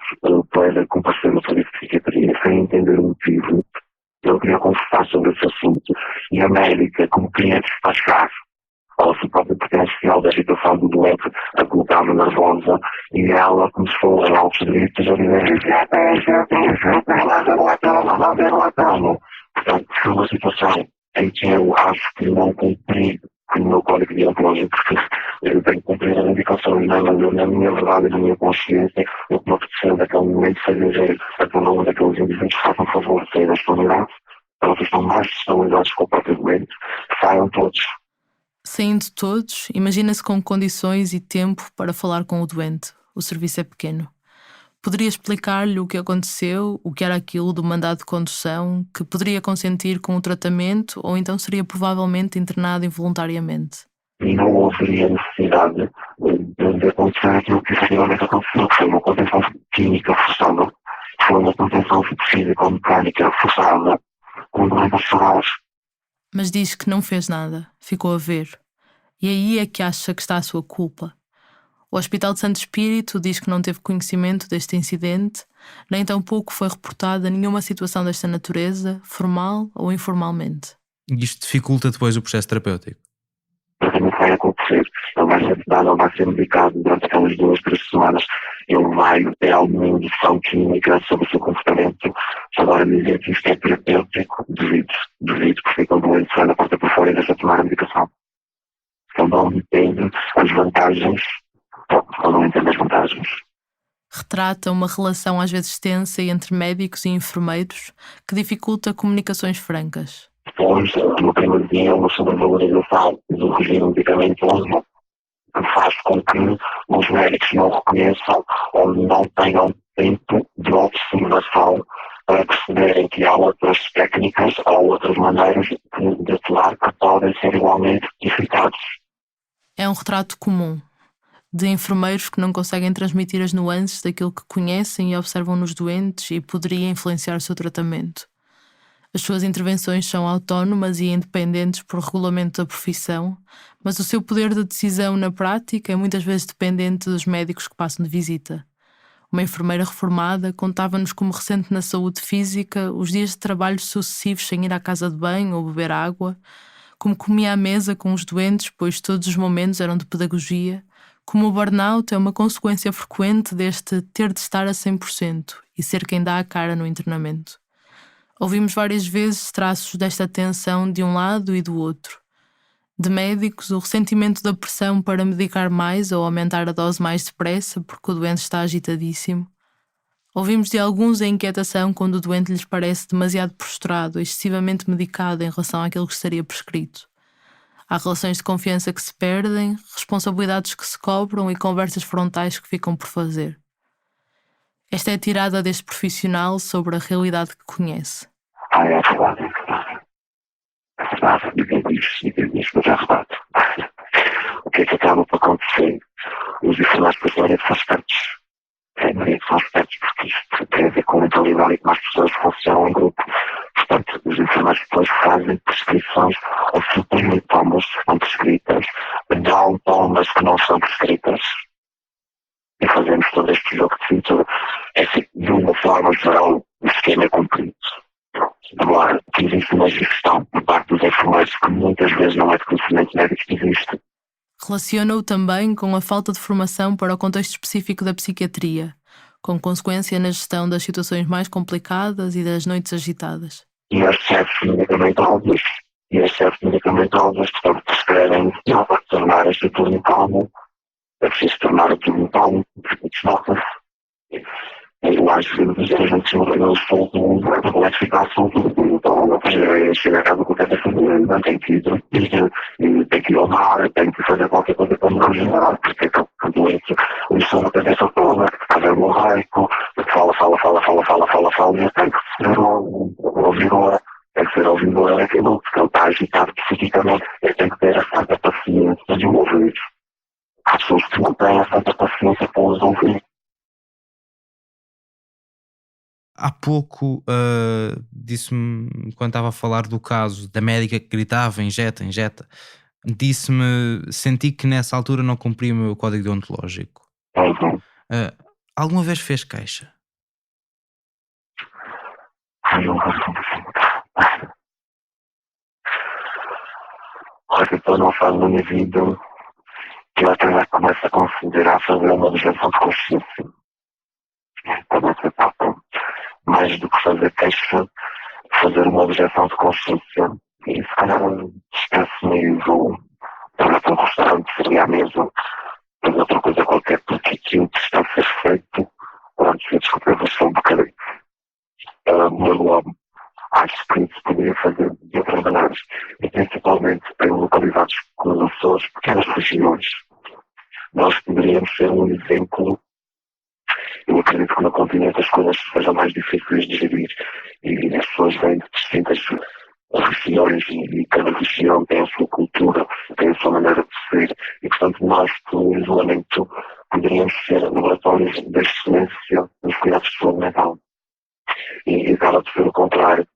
para comparecer no serviço de psiquiatria sem entender o motivo. Ele queria conversar sobre esse assunto e a médica, como queria despachar ao seu próprio potencial da agitação do doente, a colocava nervosa e ela começou a aos gritos a dizer portanto, foi uma situação em que eu acho que não cumpri o meu código deontológico, porque eu tenho que cumprir as indicações na minha verdade e na minha consciência. O que me apeteceu naquele momento foi dizer a cada um daqueles indivíduos que façam favor de sair desta unidade, eles estão mais estabilizados com o próprio doente, saiam todos. Saindo todos, imagina-se com condições e tempo para falar com o doente. O serviço é pequeno. Poderia explicar-lhe o que aconteceu, o que era aquilo do mandado de condução, que poderia consentir com o tratamento ou então seria provavelmente internado involuntariamente. E não haveria necessidade de acontecer aquilo que efetivamente aconteceu, que foi uma contenção química forçada, foi uma contenção físico-mecânica forçada, com doenças cerebrais. Mas diz que não fez nada, ficou a ver. E aí é que acha que está a sua culpa. O Hospital de Santo Espírito diz que não teve conhecimento deste incidente, nem tampouco foi reportada nenhuma situação desta natureza, formal ou informalmente. Isto dificulta depois o processo terapêutico? Não vai acontecer. Ele vai ser sedado, ele vai ser medicado durante aquelas 2, 3 semanas. Ele vai ter alguma indução química sobre o seu comportamento. Agora dizer que isto é terapêutico, duvido, porque ele doente sai da porta por fora e deixa de tomar a medicação. Ele não entende as vantagens, ele não entende as vantagens. Retrata uma relação às vezes tensa entre médicos e enfermeiros que dificulta comunicações francas. Depois, no primeiro dia, uma sobrevalorização do regime medicamentoso que faz com que os médicos não reconheçam ou não tenham tempo de observação para perceberem que há outras técnicas ou outras maneiras de atuar que podem ser igualmente eficazes. É um retrato comum de enfermeiros que não conseguem transmitir as nuances daquilo que conhecem e observam nos doentes e poderia influenciar o seu tratamento. As suas intervenções são autónomas e independentes por regulamento da profissão, mas o seu poder de decisão na prática é muitas vezes dependente dos médicos que passam de visita. Uma enfermeira reformada contava-nos como recente na saúde física os dias de trabalho sucessivos sem ir à casa de banho ou beber água, como comia à mesa com os doentes, pois todos os momentos eram de pedagogia, como o burnout é uma consequência frequente deste ter de estar a 100% e ser quem dá a cara no internamento. Ouvimos várias vezes traços desta tensão de um lado e do outro. De médicos, o ressentimento da pressão para medicar mais ou aumentar a dose mais depressa porque o doente está agitadíssimo. Ouvimos de alguns a inquietação quando o doente lhes parece demasiado prostrado, excessivamente medicado em relação àquilo que estaria prescrito. Há relações de confiança que se perdem, responsabilidades que se cobram e conversas frontais que ficam por fazer. Esta é a tirada deste profissional sobre a realidade que conhece. É verdade. É verdade, ninguém diz, mas é verdade. O que é que acaba por acontecer? Os enfermeiros depois são aspectos. São aspectos porque isto tem a ver com a mentalidade e como as pessoas funcionam em grupo. Portanto, os enfermeiros depois fazem prescrições ou suprimem tomas que são prescritas, dão tomas que não são prescritas. E fazemos todo este jogo de cintura. É assim, de uma forma geral, o esquema é cumprido. Agora, que existe uma gestão por parte dos enfermeiros que muitas vezes não é de conhecimento médico que existe. Relaciona-o também com a falta de formação para o contexto específico da psiquiatria, com consequência na gestão das situações mais complicadas e das noites agitadas. E as chefes medicamentórias, portanto, prescrevem para tornar este tudo em calmo. É preciso tornar tudo em calmo, porque nota-se. Eu acho que a gente não soltou a qualificação tudo, então chega a casa com o que é fazer, tem que ir ao mar, tem que fazer qualquer coisa para me regenerar, porque é que o doente, o som da cabeça toda, a ver o raico, fala, e eu tenho que ser ouvidor, tem que ser ouvidor daquilo, porque ele está agitado psiquicamente, eu tenho que ter a santa paciência de o ouvir. Há pessoas que não têm a santa paciência para os ouvir. Há pouco disse-me, quando estava a falar do caso da médica que gritava, injeta, disse-me, senti que nessa altura não cumpria o meu código deontológico. Alguma vez fez queixa? Olha, eu não falo na minha vida que eu até começo a considerar fazer uma objeção de consciência. Quando essa etapa, mais do que fazer queixa, fazer uma objeção de consciência. E se calhar esquece-me e vou para um restaurante, seria a mesa, fazer outra coisa qualquer, porque aquilo que está a ser feito, desculpa, eu vou só um bocadinho. Acho que isso poderia fazer de outras maneiras, e principalmente em localidades como as suas pequenas regiões. Nós poderíamos ser um exemplo. Eu acredito que no continente as coisas sejam mais difíceis de gerir e as pessoas vêm de distintas regiões e cada região tem a sua cultura, tem a sua maneira de ser e, portanto, nós, pelo isolamento, poderíamos ser laboratórios de excelência nos cuidados de saúde mental. E acaba de ser o contrário.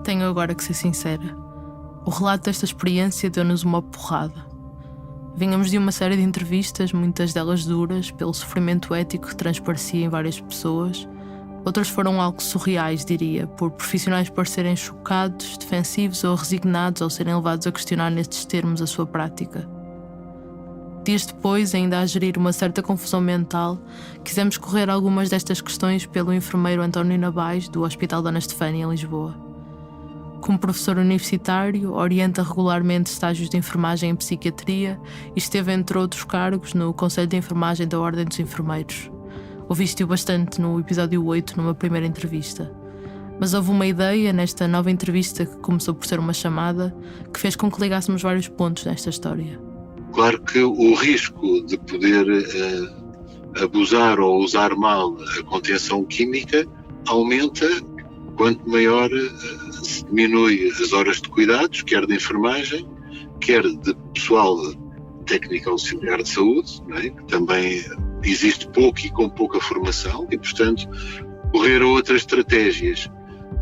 Tenho agora que ser sincera. O relato desta experiência deu-nos uma porrada. Vínhamos de uma série de entrevistas, muitas delas duras, pelo sofrimento ético que transparecia em várias pessoas. Outras foram algo surreais, diria, por profissionais parecerem chocados, defensivos ou resignados ao serem levados a questionar nestes termos a sua prática. Dias depois, ainda a gerir uma certa confusão mental, quisemos correr algumas destas questões pelo enfermeiro António Nabais, do Hospital Dona Estefânia, em Lisboa. Como professor universitário, orienta regularmente estágios de enfermagem em psiquiatria e esteve, entre outros cargos, no Conselho de Enfermagem da Ordem dos Enfermeiros. Ouviste-o bastante no episódio 8, numa primeira entrevista. Mas houve uma ideia nesta nova entrevista, que começou por ser uma chamada, que fez com que ligássemos vários pontos nesta história. Claro que o risco de poder abusar ou usar mal a contenção química aumenta quanto maior se diminui as horas de cuidados, quer de enfermagem, quer de pessoal técnico auxiliar de saúde, não é? Que também existe pouco e com pouca formação e, portanto, correr a outras estratégias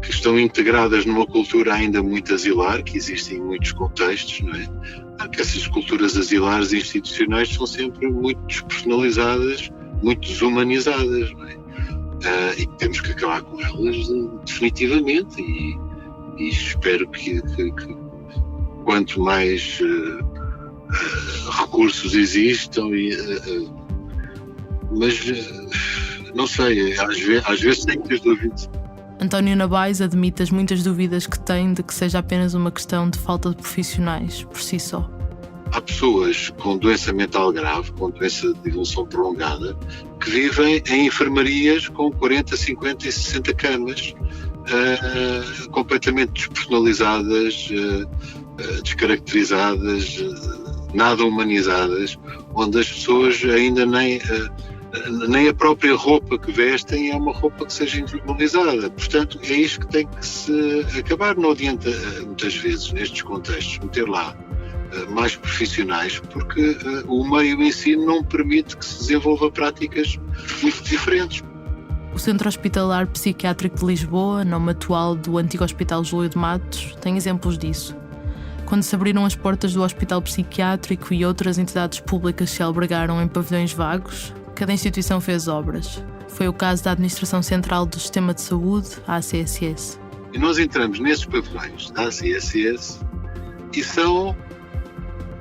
que estão integradas numa cultura ainda muito asilar, que existe em muitos contextos, não é? Que essas culturas asilares e institucionais são sempre muito despersonalizadas, muito desumanizadas, não é? E temos que acabar com elas definitivamente, e espero que quanto mais recursos existam, mas não sei, às vezes tenho muitas dúvidas. António Nabais admite as muitas dúvidas que tem de que seja apenas uma questão de falta de profissionais, por si só. Há pessoas com doença mental grave, com doença de evolução prolongada, que vivem em enfermarias com 40, 50 e 60 camas, completamente despersonalizadas, descaracterizadas, nada humanizadas, onde as pessoas ainda nem a própria roupa que vestem é uma roupa que seja individualizada. Portanto, é isto que tem que se acabar. Não adianta, muitas vezes, nestes contextos, meter lá mais profissionais, porque o meio em si não permite que se desenvolva práticas muito diferentes. O Centro Hospitalar Psiquiátrico de Lisboa, nome atual do antigo Hospital Júlio de Matos, tem exemplos disso. Quando se abriram as portas do Hospital Psiquiátrico e outras entidades públicas se albergaram em pavilhões vagos, cada instituição fez obras. Foi o caso da Administração Central do Sistema de Saúde, a ACSS. E nós entramos nesses pavilhões da ACSS e são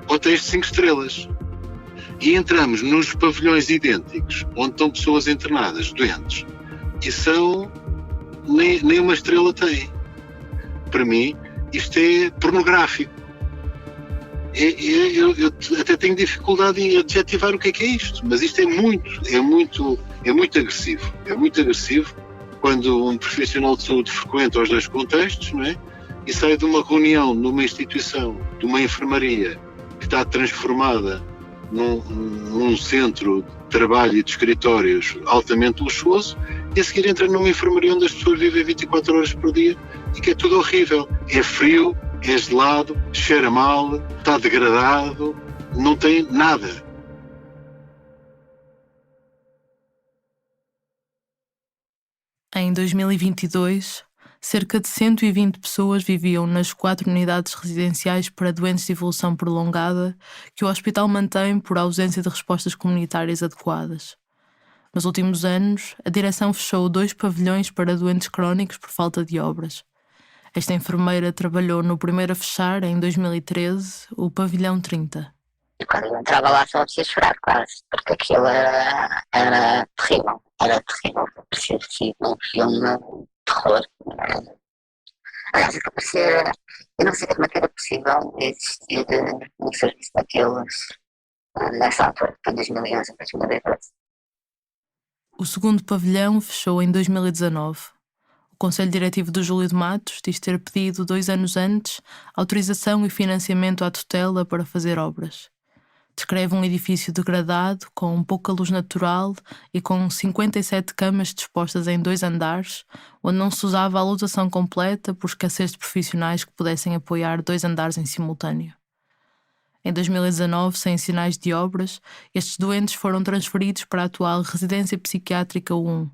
hotéis de 5 estrelas. E entramos nos pavilhões idênticos, onde estão pessoas internadas, doentes, e são nem uma estrela tem. Para mim, isto é pornográfico. Eu até tenho dificuldade em adjetivar o que é isto, mas isto é muito agressivo. É muito agressivo quando um profissional de saúde frequenta os dois contextos, não é? E sai de uma reunião numa instituição, de uma enfermaria, que está transformada num centro de trabalho e de escritórios altamente luxuoso, e a seguir entra numa enfermaria onde as pessoas vivem 24 horas por dia e que é tudo horrível. É frio, é gelado, cheira mal, está degradado, não tem nada. Em 2022, cerca de 120 pessoas viviam nas 4 unidades residenciais para doentes de evolução prolongada que o hospital mantém por ausência de respostas comunitárias adequadas. Nos últimos anos, a direção fechou 2 pavilhões para doentes crónicos por falta de obras. Esta enfermeira trabalhou no primeiro a fechar, em 2013, o pavilhão 30. E quando eu entrava lá só preciso chorar quase, porque aquilo era terrível. Era terrível. Parecia um filme de terror. Aliás, eu não sei como é que era possível existir um serviço daqueles nessa altura, em 2011, 2012. O segundo pavilhão fechou em 2019. O Conselho Diretivo do Júlio de Matos diz ter pedido 2 anos antes autorização e financiamento à tutela para fazer obras. Descreve um edifício degradado, com pouca luz natural e com 57 camas dispostas em 2 andares, onde não se usava a lotação completa por escassez de profissionais que pudessem apoiar 2 andares em simultâneo. Em 2019, sem sinais de obras, estes doentes foram transferidos para a atual Residência Psiquiátrica 1.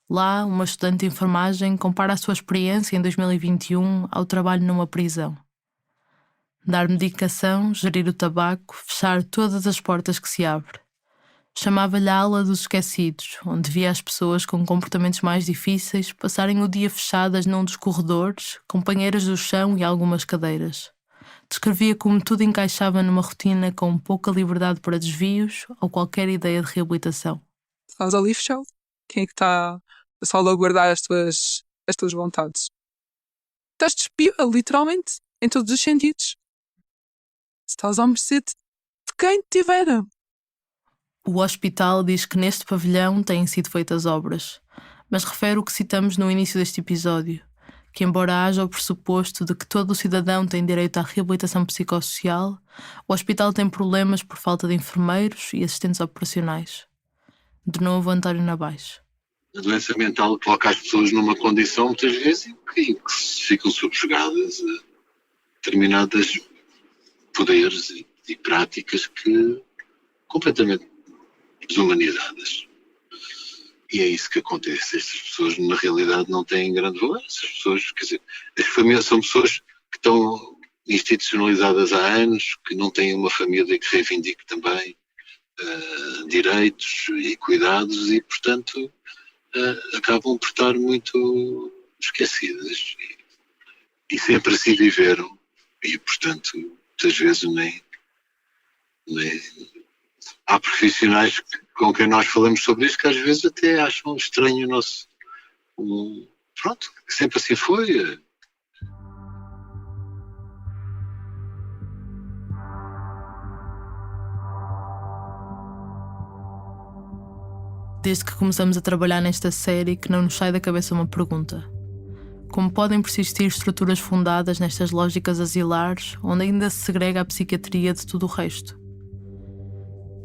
Lá, uma estudante de enfermagem compara a sua experiência em 2021 ao trabalho numa prisão. Dar medicação, gerir o tabaco, fechar todas as portas que se abre. Chamava-lhe a ala dos esquecidos, onde via as pessoas com comportamentos mais difíceis passarem o dia fechadas num dos corredores, companheiras do chão e algumas cadeiras. Descrevia como tudo encaixava numa rotina com pouca liberdade para desvios ou qualquer ideia de reabilitação. Estás ali fechado? Quem é que está a salvaguardar as tuas vontades? Estás despida, literalmente, em todos os sentidos. Estás à mercê de quem te tiver. O hospital diz que neste pavilhão têm sido feitas obras, mas refere o que citamos no início deste episódio, que embora haja o pressuposto de que todo o cidadão tem direito à reabilitação psicossocial, o hospital tem problemas por falta de enfermeiros e assistentes operacionais. De novo, António Nabais. A doença mental coloca as pessoas numa condição, muitas vezes, em que ficam subjugadas a determinadas poderes e práticas que completamente desumanizadas. E é isso que acontece. Estas pessoas, na realidade, não têm grande valor. Essas pessoas, quer dizer, as famílias são pessoas que estão institucionalizadas há anos, que não têm uma família que reivindique também direitos e cuidados e, portanto, acabam por estar muito esquecidas. E sempre assim viveram. E, portanto, muitas vezes nem há profissionais com quem nós falamos sobre isso que às vezes até acham estranho o nosso... pronto, que sempre assim foi. Desde que começamos a trabalhar nesta série que não nos sai da cabeça uma pergunta. Como podem persistir estruturas fundadas nestas lógicas asilares, onde ainda se segrega a psiquiatria de tudo o resto?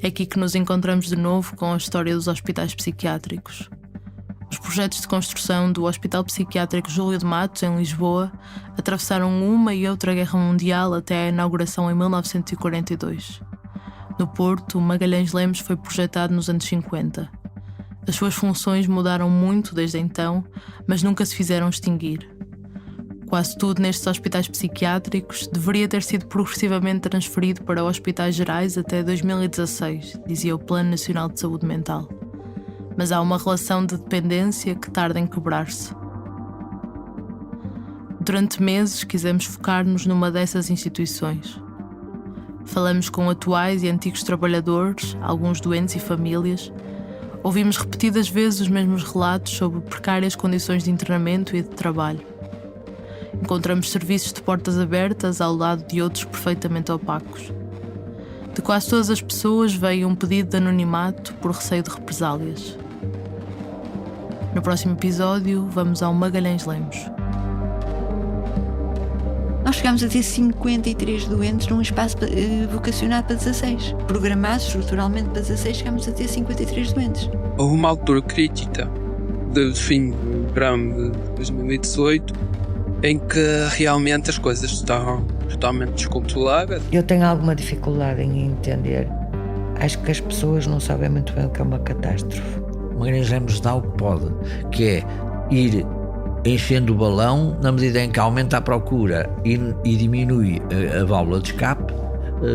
É aqui que nos encontramos de novo com a história dos hospitais psiquiátricos. Os projetos de construção do Hospital Psiquiátrico Júlio de Matos, em Lisboa, atravessaram uma e outra guerra mundial até a inauguração em 1942. No Porto, o Magalhães Lemos foi projetado nos anos 50. As suas funções mudaram muito desde então, mas nunca se fizeram extinguir. Quase tudo nestes hospitais psiquiátricos deveria ter sido progressivamente transferido para hospitais gerais até 2016, dizia o Plano Nacional de Saúde Mental. Mas há uma relação de dependência que tarda em quebrar-se. Durante meses quisemos focar-nos numa dessas instituições. Falamos com atuais e antigos trabalhadores, alguns doentes e famílias. Ouvimos repetidas vezes os mesmos relatos sobre precárias condições de internamento e de trabalho. Encontramos serviços de portas abertas ao lado de outros perfeitamente opacos. De quase todas as pessoas veio um pedido de anonimato por receio de represálias. No próximo episódio, vamos ao Magalhães Lemos. Nós chegámos a ter 53 doentes num espaço vocacionado para 16. Programados estruturalmente para 16, chegámos a ter 53 doentes. Houve uma altura crítica do fim do verão de 2018 em que realmente as coisas estavam totalmente descontroladas. Eu tenho alguma dificuldade em entender. Acho que as pessoas não sabem muito bem o que é uma catástrofe. O Magalhães Lemos dá o que pode, que é ir enchendo o balão na medida em que aumenta a procura e diminui a válvula de escape.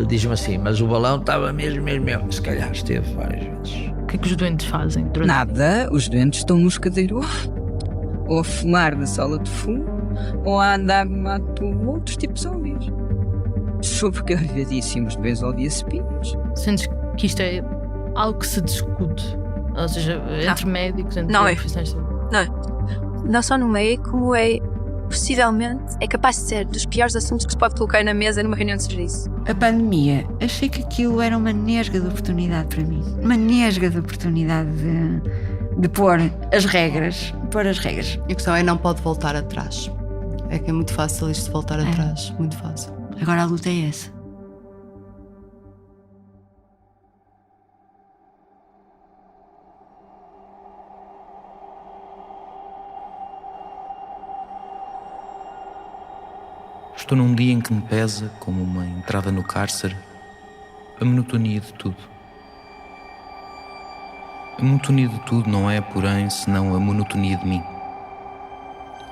Diz-me assim, mas o balão estava mesmo. Se calhar esteve várias vezes. O que é que os doentes fazem? Nada, os doentes estão nos cadeiros ou a fumar na sala de fumo ou a andar no mato outros tipos de zombies. Sobrecarregadíssimos de benzodiazepinas. Sentes que isto é algo que se discute? Ou seja, entre médicos, entre profissionais de saúde? Não só no médico, possivelmente é capaz de ser dos piores assuntos que se pode colocar na mesa numa reunião de serviço. A pandemia, achei que aquilo era uma nesga de oportunidade para mim. Uma nesga de oportunidade de pôr as regras. E a questão é não pode voltar atrás. É que é muito fácil isto de voltar atrás. Muito fácil. Agora a luta é essa. Estou num dia em que me pesa, como uma entrada no cárcere, a monotonia de tudo. A monotonia de tudo não é, porém, senão a monotonia de mim.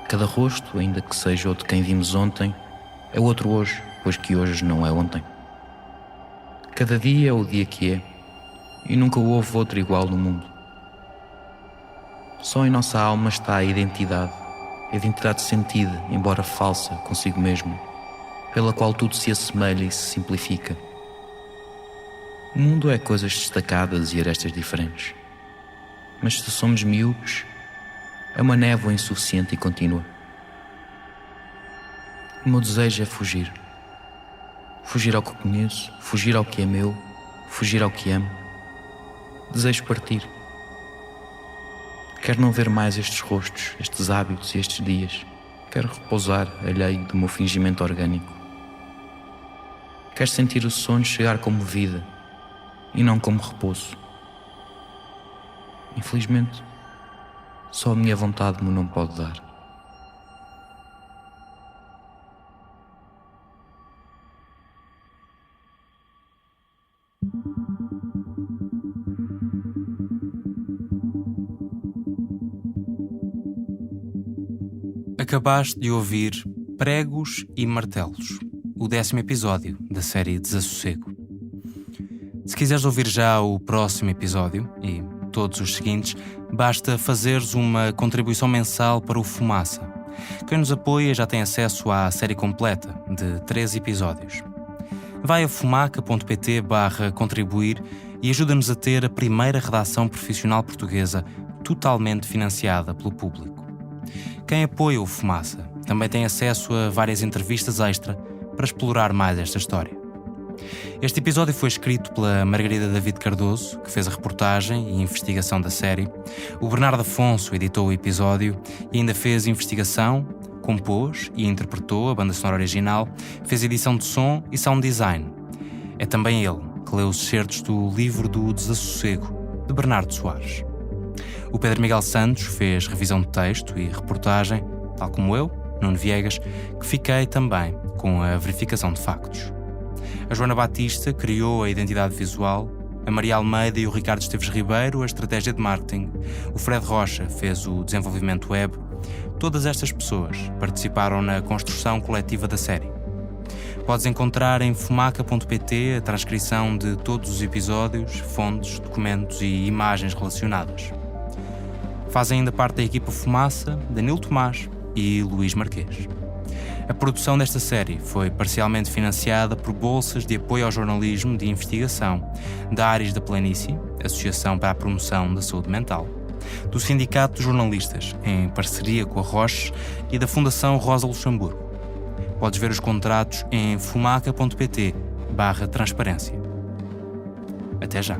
Cada rosto, ainda que seja o de quem vimos ontem, é outro hoje, pois que hoje não é ontem. Cada dia é o dia que é, e nunca houve outro igual no mundo. Só em nossa alma está a identidade sentida, embora falsa, consigo mesmo, pela qual tudo se assemelha e se simplifica. O mundo é coisas destacadas e arestas diferentes. Mas se somos miúpes, é uma névoa insuficiente e contínua. O meu desejo é fugir. Fugir ao que conheço, fugir ao que é meu, fugir ao que amo. Desejo partir. Quero não ver mais estes rostos, estes hábitos e estes dias. Quero repousar, alheio do meu fingimento orgânico. Quero sentir o sono chegar como vida e não como repouso. Infelizmente, só a minha vontade me não pode dar. Acabaste de ouvir Pregos e Martelos, o 10º episódio da série Desassossego. Se quiseres ouvir já o próximo episódio e todos os seguintes, basta fazeres uma contribuição mensal para o Fumaça. Quem nos apoia já tem acesso à série completa de 13 episódios. Vai a fumaca.pt/contribuir e ajuda-nos a ter a primeira redação profissional portuguesa totalmente financiada pelo público. Quem apoia o Fumaça também tem acesso a várias entrevistas extra para explorar mais esta história. Este episódio foi escrito pela Margarida David Cardoso, que fez a reportagem e investigação da série. O Bernardo Afonso editou o episódio e ainda fez investigação, compôs e interpretou a banda sonora original, fez edição de som e sound design. É também ele que leu os excertos do livro do Desassossego, de Bernardo Soares. O Pedro Miguel Santos fez revisão de texto e reportagem, tal como eu, Nuno Viegas, que fiquei também com a verificação de factos. A Joana Batista criou a identidade visual, a Maria Almeida e o Ricardo Esteves Ribeiro a estratégia de marketing, o Fred Rocha fez o desenvolvimento web. Todas estas pessoas participaram na construção coletiva da série. Podes encontrar em fumaca.pt a transcrição de todos os episódios, fontes, documentos e imagens relacionadas. Fazem ainda parte da equipa Fumaça Danilo Tomás e Luís Marquês. A produção desta série foi parcialmente financiada por bolsas de apoio ao jornalismo de investigação da Ares da Planície, Associação para a Promoção da Saúde Mental, do Sindicato de Jornalistas, em parceria com a Roche, e da Fundação Rosa Luxemburgo. Podes ver os contratos em fumaca.pt/transparência. Até já!